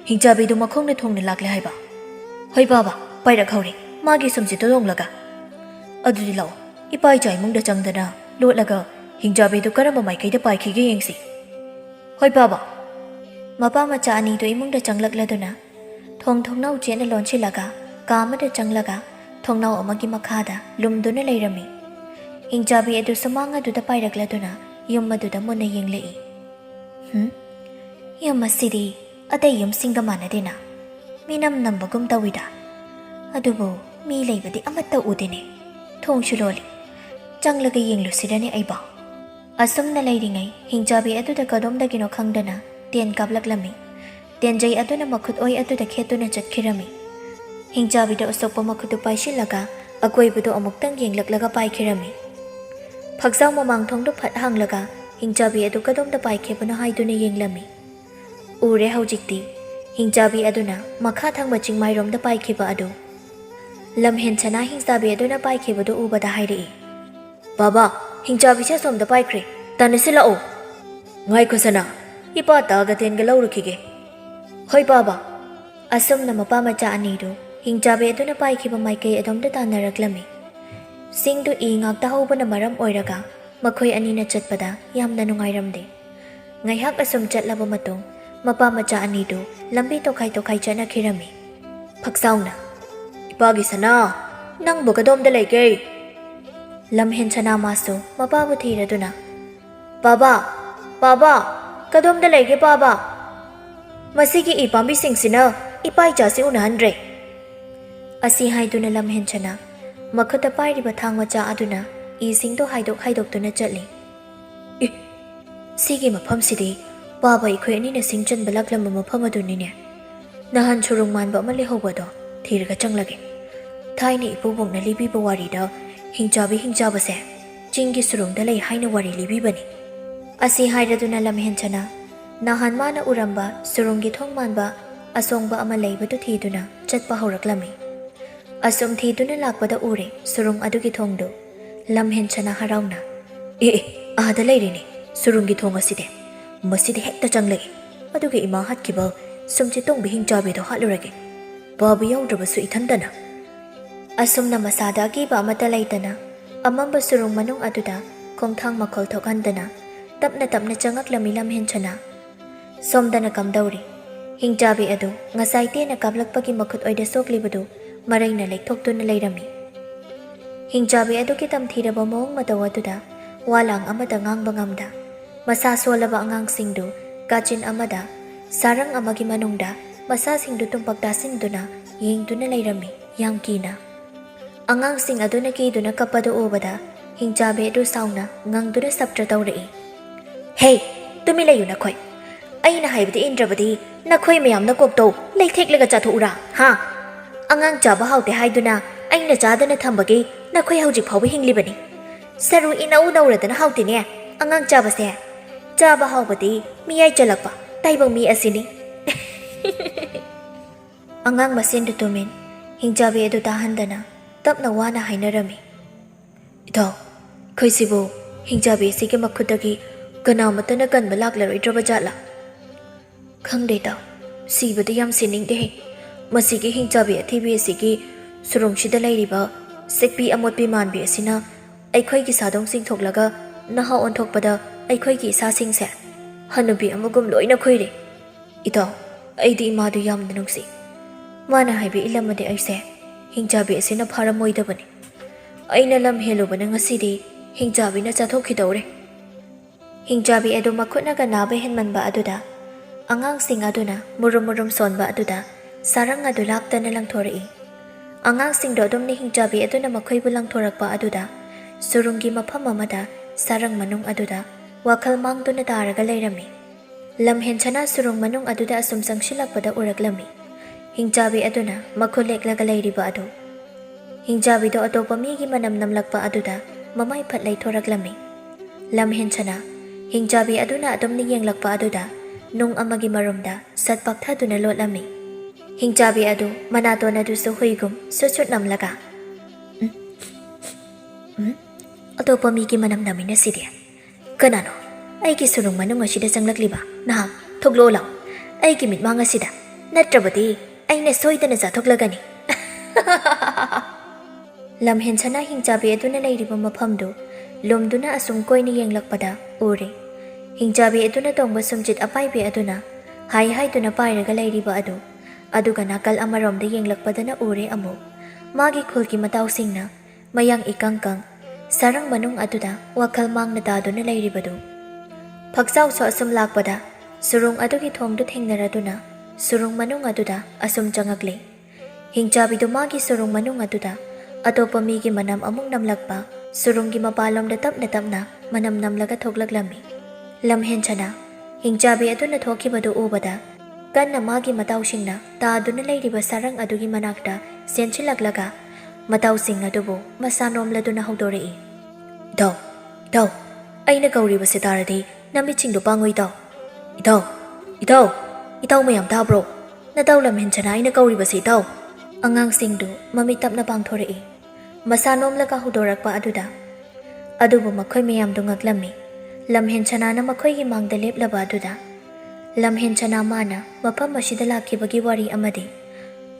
Hingchabi makhongna thongna lakle haiba. Hoi baba, pairakhaure magi sumjit donglaga. Adudi law ipai chai mungda changdana lotlaga hingchabi karamba maikaida paikhige yengsi. Hoi baba. Mapa macha ani imungda changlakladuna thongnau chen alon chilaga kamada changlaga thongnau amagi makhada lumduna leirami. Hingchabi samanga duda pairakladuna yummaduda munna yenglei. Yum masidi aday yum singa manadena. ꯃꯤꯅꯝ ꯅꯝꯕꯒꯨꯝ ꯇꯧꯏꯗ ꯑꯗꯨꯕꯨ ꯃꯤ ꯂꯩꯕꯗꯤ ꯑꯃꯠꯇ ꯎꯗꯦꯅꯦ ꯊꯣꯡꯁꯨ ꯂꯣꯜꯂꯤ ꯆꯪꯂꯒ ꯌꯦꯡꯂꯨꯁꯤꯔꯅꯦ ꯑꯩꯕꯣ ꯑꯁꯨꯝꯅ ꯂꯩꯔꯤꯉꯩ ꯍꯤꯡꯆꯥꯕꯤ ꯑꯗꯨꯗ ꯀꯗꯣꯝꯗꯒꯤꯅꯣ ꯈꯪꯗꯅ ꯇꯦꯟ ꯀꯥꯞꯂꯛꯂꯝꯃꯤ ꯇꯦꯟꯖꯩ ꯑꯗꯨꯅ ꯃꯈꯨꯠ ꯑꯣꯏ ꯑꯗꯨꯗ ꯈꯦꯠꯇꯨꯅ ꯆꯠꯈꯤꯔꯝꯃꯤ ꯍꯤꯡꯆꯥꯕꯤꯗ ꯑꯁꯣꯛꯄ ꯃꯈꯨꯠꯇꯨ ꯄꯥꯏꯁꯤꯜꯂꯒ ꯑꯀꯣꯏꯕꯗꯨ ꯑꯃꯨꯛꯇꯪ ꯌꯦꯡꯂꯛꯂꯒ ꯄꯥꯏꯈꯤꯔꯝꯃꯤ ꯐꯛꯆꯥꯎ ꯃꯃꯥꯡꯊꯣꯡꯗꯨ ꯐꯠ ꯍꯥꯡꯂꯒ ꯍꯤꯡꯆꯥꯕꯤ ꯑꯗꯨ ꯀꯗꯣꯝꯗ ꯄꯥꯏꯈꯤꯕꯅꯣ ꯍꯥꯏꯗꯨꯅ ꯌꯦꯡꯂꯝꯃꯤ ꯎꯔꯦ ꯍꯧꯖꯤꯛꯇꯤ ꯍꯤꯡꯆꯥꯕꯤ ꯑꯗꯨꯅ ꯃꯈꯥ ꯊꯪꯕ ꯆꯤꯡꯃꯥꯏꯔꯣꯝꯗ ꯄꯥꯏꯈꯤꯕ ꯑꯗꯨ ꯂꯝꯍꯦꯟꯁꯅꯥ ꯍꯤꯡꯆꯥꯕꯤ ꯑꯗꯨꯅ ꯄꯥꯏꯈꯤꯕꯗꯨ ꯎꯕꯗ ꯍꯥꯏꯔꯛꯏ ꯕꯥꯕꯥ ꯍꯤꯡꯆꯥꯕꯤꯁꯦ ꯑꯁꯣꯝꯗ ꯄꯥꯏꯈ꯭ꯔꯦ ꯇꯥꯟꯅꯁꯤꯜꯂꯛꯑꯣ ꯉꯥꯏꯈꯣ ꯁꯅꯥ ꯏꯄꯥ ꯇꯥꯒ ꯇꯦꯟꯒ ꯂꯧꯔꯨꯈꯤꯒꯦ ꯍꯣꯏ ꯕꯥꯕꯥ ꯑꯁꯨꯝꯅ ꯃꯄꯥ ꯃꯆꯥ ꯑꯅꯤꯗꯨ ꯍꯤꯡꯆꯥꯕꯤ ꯑꯗꯨꯅ ꯄꯥꯏꯈꯤꯕ ꯃꯥꯏꯀꯩ ꯑꯗꯣꯝꯗ ꯇꯥꯟꯅꯔꯛꯂꯝꯃꯤ ꯁꯤꯡꯗꯨ ꯏ ꯉꯥꯛꯇ ꯍꯧꯕꯅ ꯃꯔꯝ ꯑꯣꯏꯔꯒ ꯃꯈꯣꯏ ꯑꯅꯤꯅ ꯆꯠꯄꯗ ꯌꯥꯝꯅ ꯅꯨꯡꯉꯥꯏꯔꯝꯗꯦ ꯉꯥꯏꯍꯥꯛ ꯑꯁꯨꯝ ꯆꯠꯂꯕ ꯃꯇꯨꯡ ꯃꯄꯥ ꯃꯆꯥ ꯑꯅꯤꯗꯨ ꯂꯝꯕꯤ ꯇꯣꯈꯥꯏ ꯇꯣꯈꯥꯏ ꯆꯠꯅꯈꯤꯔꯝꯃꯤ ꯐꯛꯆꯥꯎꯅ ꯏꯄꯥꯒꯤ ꯁꯅꯥ ꯅꯪꯕꯨ ꯀꯗꯣꯝꯗ ꯂꯩꯒꯦ ꯂꯝꯍꯦꯟ ꯁꯅꯥ ꯃꯥꯁꯨ ꯃꯄꯥꯕꯨ ꯊꯤꯔꯗꯨꯅ ꯕꯥꯕꯥ ꯕꯥꯕꯥ ꯀꯗꯣꯝꯗ ꯂꯩꯒꯦ ꯕꯥꯕꯥ ꯃꯁꯤꯒꯤ ꯏ ꯄꯥꯝꯕꯤꯁꯤꯡꯁꯤꯅ ꯏꯄꯥ ꯏꯆꯥꯁꯤ ꯎꯅꯍꯟꯗ꯭ꯔꯦ ꯑꯁꯤ ꯍꯥꯏꯗꯨꯅ ꯂꯝꯍꯦꯟꯁꯅ ꯃꯈꯨꯠꯇ ꯄꯥꯏꯔꯤꯕ ꯊꯥꯡ ꯃꯆꯥ ꯑꯗꯨꯅ ꯏꯁꯤꯡꯗꯣ ꯍꯥꯏꯗꯣꯛꯇꯨꯅ ꯆꯠꯂꯤ ꯁꯤꯒꯤ ꯃꯐꯝꯁꯤꯗꯤ ꯕꯥꯕꯥ ꯑꯩꯈꯣꯏ ꯑꯅꯤꯅ ꯁꯤꯡ ꯆꯟꯕ ꯂꯥꯛꯂꯝꯕ ꯃꯐꯝ ꯑꯗꯨꯅꯤꯅꯦ ꯅꯍꯥꯟ ꯁꯨꯔꯨꯡ ꯃꯥꯟꯕ ꯑꯃ ꯂꯩꯍꯧꯕꯗꯣ ꯊꯤꯔꯒ ꯆꯪꯂꯒꯦ ꯊꯥꯏꯅ ꯏꯄꯨꯕꯣꯛꯅ ꯂꯤꯕꯤꯕ ꯋꯥꯔꯤꯗ ꯍꯤꯡꯆꯥꯕꯤ ꯍꯤꯡꯆꯥꯕꯁꯦ ꯆꯤꯡꯒꯤ ꯁꯨꯔꯨꯡꯗ ꯂꯩ ꯍꯥꯏꯅ ꯋꯥꯔꯤ ꯂꯤꯕꯤꯕꯅꯤ ꯑꯁꯤ ꯍꯥꯏꯔꯗꯨꯅ ꯂꯝꯍꯦꯟꯁꯅ ꯅꯍꯥꯟ ꯃꯥꯅ ꯎꯔꯝꯕ ꯁꯨꯔꯨꯡꯒꯤ ꯊꯣꯡ ꯃꯥꯟꯕ ꯑꯁꯣꯡꯕ ꯑꯃ ꯂꯩꯕꯗꯨ ꯊꯤꯗꯨꯅ ꯆꯠꯄ ꯍꯧꯔꯛꯂꯝꯃꯤ ꯑꯁꯨꯝ ꯊꯤꯗꯨꯅ ꯂꯥꯛꯄꯗ ꯎꯔꯦ ꯁꯨꯔꯨꯡ ꯑꯗꯨꯒꯤ ꯊꯣꯡꯗꯨ ꯂꯝꯍꯦꯟꯁꯅ ꯍꯔꯥꯎꯅ ꯑꯥꯗ ꯂꯩꯔꯤꯅꯤ ꯁꯨꯔꯨꯡꯒꯤ ꯊꯣꯡ ꯑꯁꯤꯗꯤ ꯃꯁꯤꯗꯤ ꯍꯦꯛꯇ ꯆꯪꯂꯛꯏ ꯑꯗꯨꯒ ꯏꯃꯥ ꯍꯠꯈꯤꯕ ꯁꯨꯝꯆꯤꯠꯇꯣꯡꯕꯤ ꯍꯤꯡꯆꯥꯕꯤꯗꯣ ꯍꯥꯠꯂꯨꯔꯒꯦ ꯕꯥꯕꯨ ꯌꯥꯎꯗ꯭ꯔꯕꯁꯨ ꯏꯊꯟꯇꯅ ꯑꯁꯨꯝꯅ ꯃꯁꯥꯗ ꯑꯀꯤꯕ ꯑꯃꯠꯇ ꯂꯩꯇꯅ ꯑꯃꯝꯕ ꯁꯨꯔꯨꯡ ꯃꯅꯨꯡ ꯑꯗꯨꯗ ꯈꯣꯡꯊꯥꯡ ꯃꯈꯣꯜ ꯊꯣꯛꯍꯟꯗꯅ ꯇꯞꯅ ꯇꯞꯅ ꯆꯪꯉꯛꯂꯝꯃꯤ ꯂꯝꯍꯦꯟꯁꯅ ꯁꯣꯝꯗꯅ ꯀꯝꯗꯧꯔꯤ ꯍꯤꯡꯆꯥꯕꯤ ꯑꯗꯨ ꯉꯁꯥꯏ ꯇꯦꯟꯅ ꯀꯥꯞꯂꯛꯄꯒꯤ ꯃꯈꯨꯠ ꯑꯣꯏꯗ ꯁꯣꯛꯂꯤꯕꯗꯨ ꯃꯔꯩꯅ ꯂꯩꯊꯣꯛꯇꯨꯅ ꯂꯩꯔꯝꯃꯤ ꯍꯤꯡꯆꯥꯕꯤ ꯑꯗꯨꯒꯤ ꯇꯝꯊꯤꯔꯕ ꯃꯑꯣꯡ ꯃꯇꯧ ꯑꯗꯨꯗ ꯋꯥꯂꯥꯡ ꯑꯃꯗ ꯉꯥꯡꯕ ꯉꯝꯗ ꯃꯁꯥ ꯁꯣꯜꯂꯕ ꯑꯉꯥꯡꯁꯤꯡꯗꯨ ꯀꯥꯆꯤꯟ ꯑꯃꯗ ꯁꯥꯔꯪ ꯑꯃꯒꯤ ꯃꯅꯨꯡꯗ ꯃꯁꯥꯁꯤꯡꯗꯨ ꯇꯨꯝꯄꯛ ꯇꯥꯁꯤꯟꯗꯨꯅ ꯌꯦꯡꯗꯨꯅ ꯂꯩꯔꯝꯃꯤ ꯌꯥꯝ ꯀꯤꯅ ꯑꯉꯥꯡꯁꯤꯡ ꯑꯗꯨꯅ ꯀꯤꯗꯨꯅ ꯀꯞꯄꯗꯨ ꯎꯕꯗ ꯍꯤꯡꯆꯥꯕꯤ ꯑꯗꯨ ꯁꯥꯎꯅ ꯉꯪꯗꯨꯅ ꯁꯞꯇ꯭ꯔ ꯇꯧꯔꯛꯏ ꯍꯦ ꯇꯨꯃꯤ ꯂꯩꯌꯨ ꯅꯈꯣꯏ ꯑꯩꯅ ꯍꯥꯏꯕꯗꯤ ꯏꯟꯗ꯭ꯔꯕꯗꯤ ꯅꯈꯣꯏ ꯃꯌꯥꯝꯅ ꯀꯣꯛꯇꯧ ꯂꯩꯊꯦꯛꯂꯒ ꯆꯥꯊꯣꯛꯎꯔꯥ ꯍꯥ ꯑꯉꯥꯡ ꯆꯥꯕ ꯍꯥꯎꯇꯦ ꯍꯥꯏꯗꯨꯅ ꯑꯩꯅ ꯆꯥꯗꯅ ꯊꯝꯕꯒꯤ ꯅꯈꯣꯏ ꯍꯧꯖꯤꯛ ꯐꯥꯎꯕ ꯍꯤꯡꯂꯤꯕꯅꯤ ꯁꯔꯨ ꯏꯅꯧ ꯅꯧꯔꯗꯅ ꯍꯥꯎꯇꯦꯅꯦ ꯑꯉꯥꯡ ꯆꯥꯕꯁꯦ ꯆꯥꯕ ꯍꯥꯎꯕꯗꯤ ꯃꯤꯌꯥꯏ ꯆꯜꯂꯛꯄ ꯇꯥꯏꯕꯪ ꯃꯤ ꯑꯁꯤꯅꯤ ꯑꯉꯥꯡ ꯃꯁꯦꯟꯗꯨ ꯇꯨꯃꯤꯟ ꯍꯤꯡꯆꯥꯕꯤ ꯑꯗꯨ ꯇꯥꯍꯟꯗꯅ ꯇꯞꯅ ꯋꯥꯅ ꯍꯥꯏꯅꯔꯝꯃꯤ ꯏꯙꯧ ꯑꯩꯈꯣꯏꯁꯤꯕꯨ ꯍꯤꯡꯆꯥꯕꯤ ꯑꯁꯤꯒꯤ ꯃꯈꯨꯠꯇꯒꯤ ꯀꯅꯥꯃꯠꯇꯅ ꯀꯟꯕ ꯂꯥꯛꯂꯔꯣꯏꯗ꯭ꯔꯕ ꯖꯥꯠꯂꯥ ꯈꯪꯗꯦ ꯏꯇꯥꯎ ꯁꯤꯕꯗꯤ ꯌꯥꯝ ꯁꯤꯅꯤꯡꯗꯦꯍꯦ ꯃꯁꯤꯒꯤ ꯍꯤꯡꯆꯥꯕꯤ ꯑꯊꯤꯕꯤ ꯑꯁꯤꯒꯤ ꯁꯨꯔꯨꯡꯁꯤꯗ ꯂꯩꯔꯤꯕ ꯁꯤꯛꯄꯤ ꯑꯃꯣꯠꯄꯤ ꯃꯥꯟꯕꯤ ꯑꯁꯤꯅ ꯑꯩꯈꯣꯏꯒꯤ ꯁꯥꯗꯣꯡꯁꯤꯡ ꯊꯣꯛꯂꯒ ꯅꯍꯥ ꯑꯣꯟꯊꯣꯛꯄꯗ ꯑꯩꯈꯣꯏꯒꯤ ꯏꯁꯥꯁꯤꯡꯁꯦ ꯍꯅꯨꯕꯤ ꯑꯃꯒꯨꯝ ꯂꯣꯏꯅ ꯈꯨꯏꯔꯦ ꯏꯇꯥꯎ ꯑꯩꯗꯤ ꯏꯃꯥꯗꯨ ꯌꯥꯝꯅ ꯅꯨꯡꯁꯤ ꯃꯥꯅ ꯍꯥꯏꯕ ꯏꯜꯂꯝꯃꯗꯤ ꯑꯩꯁꯦ ꯍꯤꯡꯆꯥꯕꯤ ꯑꯁꯤꯅ ꯐꯥꯔꯝꯃꯣꯏꯗꯕꯅꯤ ꯑꯩꯅ ꯂꯝ ꯍꯦꯜꯂꯨꯕꯅ ꯉꯁꯤꯗꯤ ꯍꯤꯡꯆꯥꯕꯤꯅ ꯆꯥꯊꯣꯛꯈꯤꯗꯧꯔꯦ ꯍꯤꯡꯆꯥꯕꯤ ꯑꯗꯨ ꯃꯈꯨꯠꯅꯒ ꯅꯥꯕ ꯍꯦꯟꯃꯟꯕ ꯑꯗꯨꯗ ꯑꯉꯥꯡꯁꯤꯡ ꯑꯗꯨꯅ ꯃꯨꯔꯨꯝ ꯃꯨꯔꯨꯝ ꯁꯣꯟꯕ ꯑꯗꯨꯗ ꯁꯥꯔꯪ ꯑꯗꯨ ꯂꯥꯞꯇꯅ ꯂꯪꯊꯣꯔꯛꯏ ꯑꯉꯥꯡꯁꯤꯡꯗꯣ ꯑꯗꯨꯝꯅ ꯍꯤꯡꯆꯥꯕꯤ ꯑꯗꯨꯅ ꯃꯈꯣꯏꯕꯨ ꯂꯪꯊꯣꯔꯛꯄ ꯑꯗꯨꯗ ꯁꯨꯔꯨꯡꯒꯤ ꯃꯐꯝ ꯑꯃꯗ ꯁꯥꯔꯪ ꯃꯅꯨꯡ ꯑꯗꯨꯗ ꯋꯥꯈꯜ ꯃꯥꯡꯗꯨꯅ ꯇꯥꯔꯒ ꯂꯩꯔꯝꯃꯤ ꯂꯝꯍꯦꯟꯁꯅ ꯁꯨꯔꯨꯡ ꯃꯅꯨꯡ ꯑꯗꯨꯗ ꯑꯁꯨꯝ ꯆꯪꯁꯤꯜꯂꯛꯄꯗ ꯎꯔꯛꯂꯝꯃꯤ ꯍꯤꯡꯆꯥꯕꯤ ꯑꯗꯨꯅ ꯃꯈꯨꯠ ꯂꯦꯛꯂꯒ ꯂꯩꯔꯤꯕ ꯑꯗꯨ ꯍꯤꯡꯆꯥꯕꯤꯗꯣ ꯑꯇꯣꯞꯄ ꯃꯤꯒꯤ ꯃꯅꯝ ꯅꯝꯂꯛꯄ ꯑꯗꯨꯗ ꯃꯃꯥꯏ ꯐꯠ ꯂꯩꯊꯣꯔꯛꯂꯝꯃꯤ ꯂꯝꯍꯦꯟꯁꯅ ꯍꯤꯡꯆꯥꯕꯤ ꯑꯗꯨꯅ ꯑꯗꯨꯝꯅ ꯌꯦꯡꯂꯛꯄ ꯑꯗꯨꯗ ꯅꯨꯡ ꯑꯃꯒꯤ ꯃꯔꯨꯝꯗ ꯁꯠ ꯄꯥꯛꯊꯗꯨꯅ ꯂꯣꯠꯂꯝꯃꯤ ꯍꯤꯡꯆꯥꯕꯤ ꯑꯗꯨ ꯃꯅꯥꯇꯣꯟ ꯑꯗꯨꯁꯨ ꯍꯨꯏꯒꯨꯝ ꯁꯨꯠ ꯁꯨꯠ ꯅꯝꯂꯒ ꯑꯇꯣꯞꯄ ꯃꯤꯒꯤ ꯃꯅꯝ ꯅꯝꯃꯤꯅ ꯁꯤꯗꯤ ꯀꯅꯥꯅꯣ ꯑꯩꯒꯤ ꯁꯨꯔꯨꯡ ꯃꯅꯨꯡ ꯑꯁꯤꯗ ꯆꯪꯂꯛꯂꯤꯕ ꯅꯍꯥꯛ ꯊꯣꯛꯂꯛꯑꯣ ꯂꯥꯎ ꯑꯩꯒꯤ ꯃꯤꯠꯃꯥꯡ ꯑꯁꯤꯗ ꯅꯠꯇ꯭ꯔꯕꯗꯤ ꯑꯩꯅ ꯁꯣꯏꯗꯅ ꯆꯥꯊꯣꯛꯂꯒꯅꯤ ꯂꯝꯍꯦꯟꯁꯅ ꯍꯤꯡꯆꯥꯕꯤ ꯑꯗꯨꯅ ꯂꯩꯔꯤꯕ ꯃꯐꯝꯗꯨ ꯂꯨꯝꯗꯨꯅ ꯑꯁꯨꯝ ꯀꯣꯏꯅ ꯌꯦꯡꯂꯛꯄꯗ ꯎꯔꯦ ꯍꯤꯡꯆꯥꯕꯤ ꯑꯗꯨꯅ ꯇꯣꯡꯕ ꯁꯨꯝꯆꯤꯠ ꯑꯄꯥꯏꯕꯤ ꯑꯗꯨꯅ ꯍꯥꯏ ꯍꯥꯏꯗꯨꯅ ꯄꯥꯏꯔꯒ ꯂꯩꯔꯤꯕ ꯑꯗꯨ ꯑꯗꯨꯒ ꯅꯥꯀꯜ ꯑꯃꯔꯣꯝꯗ ꯌꯦꯡꯂꯛꯄꯗꯅ ꯎꯔꯦ ꯑꯃꯨꯛ ꯃꯥꯒꯤ ꯈꯨꯜꯒꯤ ꯃꯇꯥꯎꯁꯤꯡꯅ ꯃꯌꯥꯡ ꯏꯀꯪ ꯀꯪ ꯁꯥꯔꯪ ꯃꯅꯨꯡ ꯑꯗꯨꯗ ꯋꯥꯈꯜ ꯃꯥꯡꯅ ꯇꯥꯗꯨꯅ ꯂꯩꯔꯤꯕꯗꯨ ꯐꯛꯆꯥꯎꯁꯨ ꯑꯁꯨꯝ ꯂꯥꯛꯄꯗ ꯁꯨꯔꯨꯡ ꯑꯗꯨꯒꯤ ꯊꯣꯡꯗꯨ ꯊꯦꯡꯅꯔꯗꯨꯅ surung manung aduda asum changakle. Hingchabi du magi surung manung aduda atopa migi manam amung namlakpa surunggi mapalom da tapna manam namlaga thoklaklami. Lamhenchana Hingchabi aduna thokibadu ubada kanna magi matawsingna taaduna leiriba sarang adugi manakta senchilaklaga matawsing adubu masanomladuna hawdorei. Itaw aina ꯀꯧꯔꯤꯕꯁꯤ ꯇꯥꯔꯗꯤ ꯅꯃꯤꯠꯁꯤꯡꯗꯨ ꯄꯥꯡꯉꯣꯏ ꯏꯇꯥꯎ ꯃꯌꯥꯝ ꯇꯥꯕ꯭ꯔꯣ? ꯅꯇꯥꯎ ꯂꯝꯍꯦꯟꯆꯅ ꯑꯩꯅ ꯀꯧꯔꯤꯕꯁꯤ ꯏꯇꯥꯎ. ꯑꯉꯥꯡꯁꯤꯡꯗꯨ ꯃꯃꯤꯠ ꯇꯞꯅ ꯄꯥꯡꯊꯣꯔꯛꯏ. ꯃꯁꯥ ꯅꯣꯝꯂꯒ ꯍꯧꯗꯣꯔꯛꯄ ꯑꯗꯨꯕꯨ ꯃꯈꯣꯏ ꯃꯌꯥꯝꯗꯨ ꯉꯛꯂꯝꯃꯤ. ꯂꯝꯍꯦꯟꯆꯅꯥꯅ ꯃꯈꯣꯏꯒꯤ ꯃꯥꯡꯗ ꯂꯦꯞꯂꯕ ꯑꯗꯨꯗ ꯂꯝꯍꯦꯟꯆꯅꯥ ꯃꯥꯅ ꯃꯐꯝ ꯑꯁꯤꯗ ꯂꯥꯛꯈꯤꯕꯒꯤ ꯋꯥꯔꯤ ꯑꯃꯗꯤ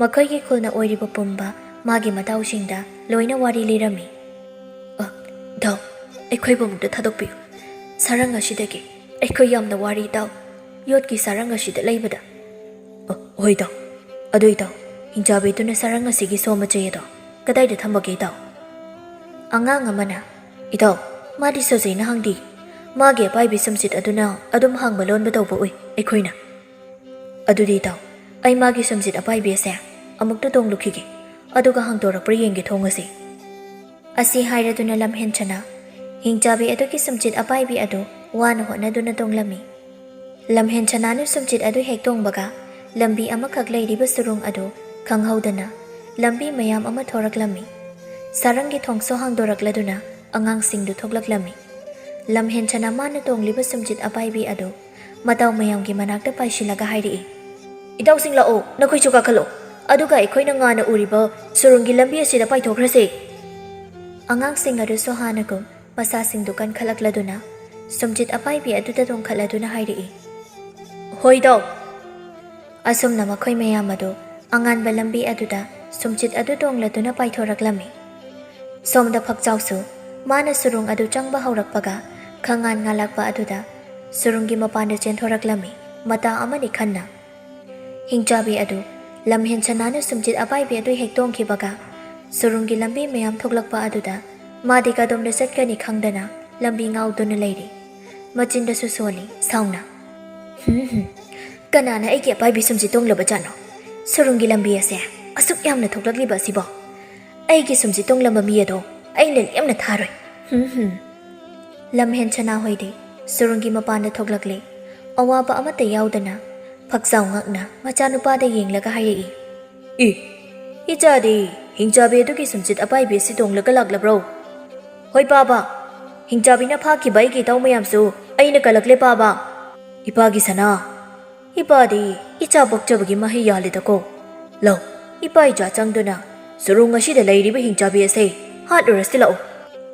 ꯃꯈꯣꯏꯒꯤ ꯈꯨꯜꯅ ꯑꯣꯏꯔꯤꯕ ꯄꯨꯝꯕ ꯃꯥꯒꯤ ꯃꯇꯥꯎꯁꯤꯡꯗ ꯂꯣꯏꯅ ꯋꯥꯔꯤ ꯂꯤꯔꯝꯃꯤ. ꯏꯇꯥꯎ ꯑꯩꯈꯣꯏꯕꯨ ꯑꯃꯨꯛꯇ ꯊꯥꯗꯣꯛꯄꯤꯌꯨ. ꯁꯔꯪ ꯑꯁꯤꯗꯒꯤ ꯑꯩꯈꯣꯏ ꯌꯥꯝꯅ ꯋꯥꯔꯤ ꯏꯇꯥꯎ. ꯌꯣꯠꯀꯤ ꯁꯔꯪ ꯑꯁꯤꯗ ꯂꯩꯕꯗ. ꯍꯣꯏ ꯏꯇꯥꯎ. ꯑꯗꯨ ꯏꯇꯥꯎ ꯍꯤꯡꯆꯥꯕꯤꯗꯨꯅ ꯁꯔꯪ ꯑꯁꯤꯒꯤ ꯁꯣꯝꯃꯆꯩ ꯑꯗꯣ ꯀꯗꯥꯏꯗ ꯊꯝꯕꯒꯦ ꯏꯇꯥꯎ? ꯑꯉꯥꯡ ꯑꯃꯅ ꯏꯇꯥꯎ ꯃꯥꯗꯤ ꯁꯣꯖꯩꯅ ꯍꯪꯗꯤ. ꯃꯥꯒꯤ ꯑꯄꯥꯏꯕꯤ ꯁꯨꯝꯆꯤꯠ ꯑꯗꯨꯅ ꯑꯗꯨꯝ ꯍꯥꯡꯕ ꯂꯣꯟꯕ ꯇꯧꯕ ꯎꯏ ꯑꯩꯈꯣꯏꯅ. ꯑꯗꯨꯗꯤ ꯏꯇꯥꯎ ꯑꯩ ꯃꯥꯒꯤ ꯁꯨꯝꯆꯤꯠ ꯑꯄꯥꯏꯕꯤ ꯑꯁꯦ ꯑꯃꯨꯛꯇ ꯇꯣꯡꯂꯨꯈꯤꯒꯦ ꯑꯗꯨꯒ ꯍꯥꯡꯗꯣꯔꯛꯄ꯭ꯔꯥ ꯌꯦꯡꯒꯦ ꯊꯣꯡ ꯑꯁꯤ. ꯑꯁꯤ ꯍꯥꯏꯔꯗꯨꯅ ꯂꯝꯍꯦꯟꯆꯅ ꯍꯤꯡꯆꯥꯕꯤ ꯑꯗꯨꯒꯤ ꯁꯨꯝꯆꯤꯠ ꯑꯄꯥꯏꯕꯤ ꯑꯗꯨ ꯋꯥꯅ ꯍꯣꯠꯅꯗꯨꯅ ꯇꯣꯡꯂꯝꯃꯤ. ꯂꯝꯍꯦꯟꯆꯅꯥꯅ ꯁꯨꯝꯆꯤꯠ ꯑꯗꯨ ꯍꯦꯛ ꯇꯣꯡꯕꯒ ꯂꯝꯕꯤ ꯑꯃꯈꯛ ꯂꯩꯔꯤꯕ ꯁꯨꯔꯨꯡ ꯑꯗꯨ ꯈꯪꯍꯧꯗꯅ ꯂꯝꯕꯤ ꯃꯌꯥꯝ ꯑꯃ ꯊꯣꯔꯛꯂꯝꯃꯤ. ꯁꯔꯪꯒꯤ ꯊꯣꯡꯁꯨ ꯍꯥꯡꯗꯣꯔꯛꯂꯗꯨꯅ ꯑꯉꯥꯡꯁꯤꯡꯗꯨ ꯊꯣꯛꯂꯛꯂꯝꯃꯤ. ꯂꯝꯍꯦꯟꯆꯅ ꯃꯥꯅ ꯇꯣꯡꯂꯤꯕ ꯁꯨꯝꯆꯤꯠ ꯑꯄꯥꯏꯕꯤ ꯑꯗꯨ ꯃꯇꯥꯎ ꯃꯌꯥꯝꯒꯤ ꯃꯅꯥꯛꯇ ꯄꯥꯏꯁꯤꯜꯂꯒ ꯍꯥꯏꯔꯛꯏ. ꯏꯇꯥꯎꯁꯤꯡ ꯂꯥꯛꯑꯣ, ꯅꯈꯣꯏꯁꯨ ꯀꯥꯈꯠꯂꯣ, ꯑꯗꯨꯒ ꯑꯩꯈꯣꯏꯅ ꯉꯥꯅ ꯎꯔꯤꯕ ꯁꯨꯔꯨꯡꯒꯤ ꯂꯝꯕꯤ ꯑꯁꯤꯗ ꯄꯥꯏꯊꯣꯛꯈ꯭ꯔꯁꯦ. ꯑꯉꯥꯡꯁꯤꯡ ꯑꯗꯨꯁꯨ ꯍꯥꯟꯅꯒꯨꯝ ꯃꯁꯥꯁꯤꯡꯗꯨ ꯀꯟꯈꯠꯂꯛꯂꯗꯨꯅ ꯁꯨꯝꯆꯤꯠ ꯑꯄꯥꯏꯕꯤ ꯑꯗꯨꯗ ꯇꯣꯡꯈꯠꯂꯗꯨꯅ ꯍꯥꯏꯔꯛꯏ. ꯍꯣꯏ ꯏꯇꯥꯎ. ꯑꯁꯨꯝꯅ ꯃꯈꯣꯏ ꯃꯌꯥꯝ ꯑꯗꯨ ꯑꯉꯥꯟꯕ ꯂꯝꯕꯤ ꯑꯗꯨꯗ ꯁꯨꯝꯆꯤꯠ ꯑꯗꯨ ꯇꯣꯡꯂꯗꯨꯅ ꯄꯥꯏꯊꯣꯔꯛꯂꯝꯃꯤ. ꯁꯣꯝꯗ ꯐꯛꯆꯥꯎꯁꯨ ꯃꯥꯅ ꯁꯨꯔꯨꯡ ꯑꯗꯨ ꯆꯪꯕ ꯍꯧꯔꯛꯄꯒ ꯈꯪꯉꯥꯟ ꯉꯥꯜꯂꯛꯄ ꯑꯗꯨꯗ ꯁꯨꯔꯨꯡꯒꯤ ꯃꯄꯥꯟꯗ ꯆꯦꯟꯊꯣꯔꯛꯂꯝꯃꯤ ꯃꯇꯥ ꯑꯃꯅꯤ ꯈꯟꯅ. ꯍꯤꯡꯆꯥꯕꯤ ꯑꯗꯨ ꯂꯝꯍꯦꯟꯆꯅꯥꯅ ꯁꯨꯝꯆꯤꯠ ꯑꯄꯥꯏꯕꯤ ꯑꯗꯨ ꯍꯦꯛ ꯇꯣꯡꯈꯤꯕꯒ ꯁꯨꯔꯨꯡꯒꯤ ꯂꯝꯕꯤ ꯃꯌꯥꯝ ꯊꯣꯛꯂꯛꯄ ꯑꯗꯨꯗ ꯃꯥꯗꯤ ꯀꯗꯣꯝꯗ ꯆꯠꯀꯅꯤ ꯈꯪꯗꯅ ꯂꯝꯕꯤ ꯉꯥꯎꯗꯨꯅ ꯂꯩꯔꯤ. ꯃꯆꯤꯟꯗꯁꯨ ꯁꯣꯜꯂꯤ ꯁꯥꯎꯅ. ꯀꯅꯥꯅ ꯑꯩꯒꯤ ꯑꯄꯥꯏꯕꯤ ꯁꯨꯝꯆꯤꯠ ꯇꯣꯡꯂꯕꯖꯥꯠꯅꯣ? ꯁꯨꯔꯨꯡꯒꯤ ꯂꯝꯕꯤ ꯑꯁꯦ ꯑꯁꯨꯛ ꯌꯥꯝꯅ ꯊꯣꯛꯂꯛꯂꯤꯕ ꯑꯁꯤꯕꯣ? ꯑꯩꯒꯤ ꯁꯨꯝꯆꯤꯠ ꯇꯣꯡꯂꯝꯕ ꯃꯤ ꯑꯗꯣ ꯑꯩꯅ ꯂꯦꯝꯅ ꯊꯥꯔꯣꯏ. ꯂꯝꯍꯦꯟꯆꯅꯥ ꯍꯣꯏꯗꯤ ꯁꯨꯔꯨꯡꯒꯤ ꯃꯄꯥꯟꯗ ꯊꯣꯛꯂꯛꯂꯦ. ꯑꯋꯥꯕ ꯑꯃꯠꯇ ꯌꯥꯎꯗꯅ ꯐꯛꯆꯥꯎ ꯉꯛꯅ ꯃꯆꯥꯅꯨꯄꯥꯗ ꯌꯦꯡꯂꯒ ꯍꯥꯏꯔꯛꯏ. ꯏꯆꯥꯗꯤ ꯍꯤꯡꯆꯥꯕꯤ ꯑꯗꯨꯒꯤ ꯁꯨꯝꯆꯤꯠ ꯑꯄꯥꯏꯕꯤ ꯑꯁꯤ ꯇꯣꯡꯂꯒ ꯂꯥꯛꯂꯕ꯭ꯔꯣ? ꯍꯣꯏ ꯄꯥꯕ, ꯍꯤꯡꯆꯥꯕꯤꯅ ꯐꯥꯈꯤꯕ ꯑꯩꯒꯤ ꯏꯇꯥꯎ ꯃꯌꯥꯝꯁꯨ ꯑꯩꯅ ꯀꯜꯂꯛꯂꯦ ꯄꯥꯕ. ꯏꯄꯥꯒꯤ ꯁꯅꯥ, ꯏꯄꯥꯗꯤ ꯏꯆꯥ ꯄꯣꯛꯆꯕꯒꯤ ꯃꯍꯩ ꯌꯥꯜꯂꯦꯗꯀꯣ. ꯂꯧ, ꯏꯄꯥ ꯏꯆꯥ ꯆꯪꯗꯨꯅ ꯁꯨꯔꯨꯡ ꯑꯁꯤꯗ ꯂꯩꯔꯤꯕ ꯍꯤꯡꯆꯥꯕꯤ ꯑꯁꯦ ꯍꯥꯠꯂꯨꯔꯁꯤ ꯂꯥꯛꯑꯣ.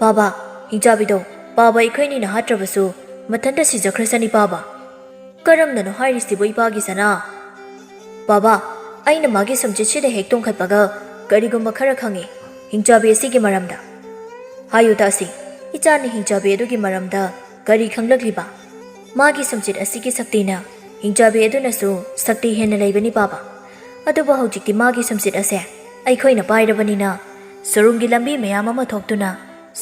ꯄꯥꯕ, ꯍꯤꯡꯆꯥꯕꯤꯗꯣ ꯄꯥꯕ ꯑꯩꯈꯣꯏꯅꯤꯅ ꯍꯥꯠꯇ꯭ꯔꯕꯁꯨ ꯃꯊꯟꯇ ꯁꯤꯖꯈ꯭ꯔꯁꯅꯤ ꯄꯥꯕ. ꯀꯔꯝꯅꯅꯣ ꯍꯥꯏꯔꯤꯁꯤꯕꯨ ꯏꯄꯥꯒꯤ ꯁꯅꯥ? ꯄꯥꯕ, ꯑꯩꯅ ꯃꯥꯒꯤ ꯁꯨꯝꯆꯤꯠꯁꯤꯗ ꯍꯦꯛ ꯇꯣꯡꯈꯠꯄꯒ ꯀꯔꯤꯒꯨꯝꯕ ꯈꯔ ꯈꯪꯉꯤ ꯍꯤꯡꯆꯥꯕꯤ ꯑꯁꯤꯒꯤ ꯃꯔꯝꯗ. ꯍꯥꯏꯌꯨ ꯇꯥꯁꯤ, ꯏꯆꯥꯅ ꯍꯤꯡꯆꯥꯕꯤ ꯑꯗꯨꯒꯤ ꯃꯔꯝꯗ ꯀꯔꯤ ꯈꯪꯂꯛꯂꯤꯕ? ꯃꯥꯒꯤ ꯁꯨꯝꯆꯤꯠ ꯑꯁꯤꯒꯤ ꯁꯛꯇꯤꯅ ꯍꯤꯡꯆꯥꯕꯤ ꯑꯗꯨꯅꯁꯨ ꯁꯛꯇꯤ ꯍꯦꯟꯅ ꯂꯩꯕꯅꯤ ꯄꯥꯕ. ꯑꯗꯨꯕꯨ ꯍꯧꯖꯤꯛꯇꯤ ꯃꯥꯒꯤ ꯁꯨꯝꯆꯤꯠ ꯑꯁꯦ ꯑꯩꯈꯣꯏꯅ ꯄꯥꯏꯔꯕꯅꯤꯅ ꯁꯨꯔꯨꯡꯒꯤ ꯂꯝꯕꯤ ꯃꯌꯥꯝ ꯑꯃ ꯊꯣꯛꯇꯨꯅ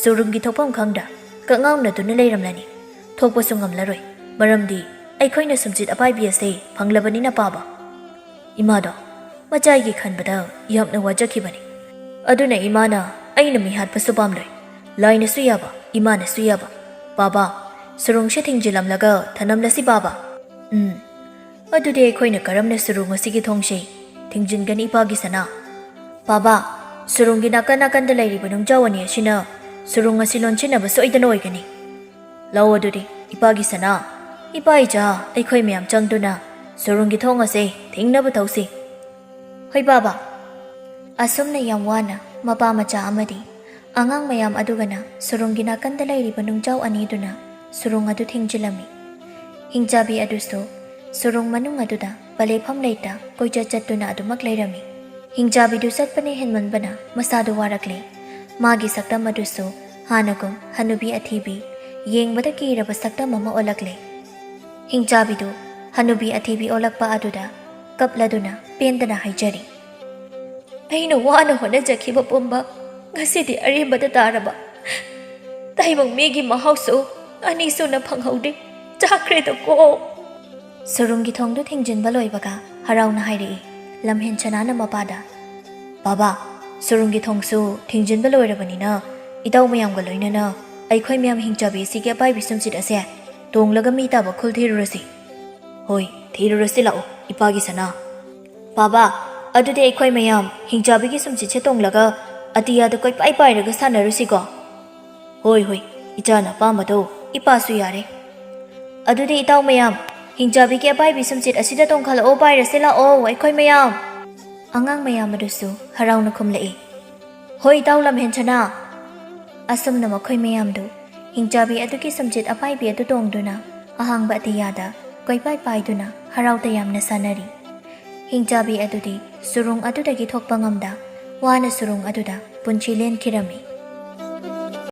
ꯁꯨꯔꯨꯡꯒꯤ ꯊꯣꯛꯐꯝ ꯈꯪꯗ ꯀꯛꯉꯥꯎꯅꯗꯨꯅ ꯂꯩꯔꯝꯂꯅꯤ. ꯊꯣꯛꯄꯁꯨ ꯉꯝꯂꯔꯣꯏ, ꯃꯔꯝꯗꯤ ꯑꯩꯈꯣꯏꯅ ꯁꯨꯝꯆꯤꯠ ꯑꯄꯥꯏꯕꯤ ꯑꯁꯦ ꯐꯪꯂꯕꯅꯤꯅ ꯄꯥꯕ. ꯏꯃꯥꯗꯣ ꯃꯆꯥꯏꯒꯤ ꯈꯟꯕꯗ ꯌꯥꯝꯅ ꯋꯥꯖꯈꯤꯕꯅꯤ. ꯑꯗꯨꯅ ꯏꯃꯥꯅ ꯑꯩꯅ ꯃꯤ ꯍꯥꯠꯄꯁꯨ ꯄꯥꯝꯂꯣꯏ. ꯂꯥꯏꯅꯁꯨ ꯌꯥꯕ, ꯏꯃꯥꯅꯁꯨ ꯌꯥꯕ. ꯄꯥꯕ, ꯁꯨꯔꯨꯡꯁꯦ ꯊꯤꯡꯖꯤꯜꯂꯝꯂꯒ ꯊꯅꯝꯂꯁꯤ ꯄꯥꯕ. ꯑꯗꯨꯗꯤ ꯑꯩꯈꯣꯏꯅ ꯀꯔꯝꯅ ꯁꯨꯔꯨꯡ ꯑꯁꯤꯒꯤ ꯊꯣꯡꯁꯦ ꯊꯤꯡꯖꯤꯟꯒꯅꯤ ꯏꯄꯥꯒꯤ ꯁꯅꯥ? ꯄꯥꯕ, ꯁꯨꯔꯨꯡꯒꯤ ꯅꯥꯀꯟ ꯅꯥꯀꯟꯗ ꯂꯩꯔꯤꯕ ꯅꯨꯡꯖꯥꯎ ꯑꯅꯤ ꯑꯁꯤꯅ ꯁꯨꯔꯨꯡ ꯑꯁꯤ ꯂꯣꯟꯁꯤꯟꯅꯕ ꯁꯣꯏꯗꯅ ꯑꯣꯏꯒꯅꯤ. ꯂꯧ ꯑꯗꯨꯗꯤ ꯏꯄꯥꯒꯤ ꯁꯅꯥ, ꯏꯄꯥ ꯏꯆꯥ ꯑꯩꯈꯣꯏ ꯃꯌꯥꯝ ꯆꯪꯗꯨꯅ ꯁꯨꯔꯨꯡꯒꯤ ꯊꯣꯡ ꯑꯁꯦ ꯊꯤꯡꯅꯕ ꯇꯧꯁꯤ. ꯍꯣꯏ ꯄꯥꯕ. ꯑꯁꯨꯝꯅ ꯌꯥꯝ ꯋꯥꯅ ꯃꯄꯥ ꯃꯆꯥ ꯑꯃꯗꯤ ꯑꯉꯥꯡ ꯃꯌꯥꯝ ꯑꯗꯨꯒꯅ ꯁꯨꯔꯨꯡꯒꯤ ꯅꯥꯀꯟꯗ ꯂꯩꯔꯤꯕ ꯅꯨꯡꯖꯥꯎ ꯑꯅꯤꯗꯨꯅ ꯁꯨꯔꯨꯡ ꯑꯗꯨ ꯊꯤꯡꯖꯤꯜꯂꯝꯃꯤ. ꯍꯤꯡꯆꯥꯕꯤ ꯑꯗꯨꯁꯨ ꯁꯨꯔꯨꯡ ꯃꯅꯨꯡ ꯑꯗꯨꯗ ꯄꯂꯦꯐꯝ ꯂꯩꯇ ꯀꯣꯏꯆꯠ ꯆꯠꯇꯨꯅ ꯑꯗꯨꯃꯛ ꯂꯩꯔꯝꯃꯤ. ꯍꯤꯡꯆꯥꯕꯤꯗꯨ ꯆꯠꯄꯅ ꯍꯦꯟꯃꯟꯕꯅ ꯃꯁꯥꯗꯨ ꯋꯥꯔꯛꯂꯦ. ꯃꯥꯒꯤ ꯁꯛꯇꯝ ꯑꯗꯨꯁꯨ ꯍꯥꯟꯅꯒꯨꯝ ꯍꯅꯨꯕꯤ ꯑꯊꯤꯕꯤ, ꯌꯦꯡꯕꯗ ꯀꯤꯔꯕ ꯁꯛꯇꯝ ꯑꯃ ꯑꯣꯜꯂꯛꯂꯦ. ꯍꯤꯡꯆꯥꯕꯤꯗꯨ ꯍꯅꯨꯕꯤ ꯑꯊꯤꯕꯤ ꯑꯣꯜꯂꯛꯄ ꯑꯗꯨꯗ ꯀꯞꯂꯗꯨꯅ ꯄꯦꯟꯗꯅ ꯍꯥꯏꯖꯔꯤ. ꯑꯩꯅ ꯋꯥꯅ ꯍꯣꯠꯅꯖꯈꯤꯕ ꯄꯨꯝꯕ ꯉꯁꯤꯗꯤ ꯑꯔꯦꯝꯕꯗ ꯇꯥꯔꯕ. ꯇꯥꯏꯕꯪ ꯃꯍꯥꯎꯁꯨ ꯑꯅꯤꯁꯨꯅ ꯐꯪꯍꯧꯗꯦ, ꯆꯥꯈ꯭ꯔꯦꯗꯀꯣ. ꯁꯨꯔꯨꯡꯒꯤ ꯊꯣꯡꯗꯨ ꯊꯤꯡꯖꯤꯟꯕ ꯂꯣꯏꯕꯒ harauna hairi lamhen chanana mapada baba surungi thongsu thingjinba loirabanina itaw mayamga loinana aikhoi mayam hingchabi sige pai bisumchit ase tonglaga mi taba khul thirurasi hoi thirurasi lao ipagi sana baba adude aikhoi mayam hingchabi gi sumchit che tonglaga atiya da koi pai pai raga sanarusi ko hoi hoi ichana pamado ipasu yare adude itaw mayam hingchabi ge pai bisumchit asida tongkhala o pai rasela o aikhoi mayam angang mayam adusu harauna khumlei hoi itaw lamhen chana asumna makhoi mayam du hingchabi aduki samchit apai bi adu tongduna ahangba atiyada koi pai pai duna harauta yamna sanari hingchabi adudi surung adudagi thokpa ngamda wana surung aduda punchi len kirami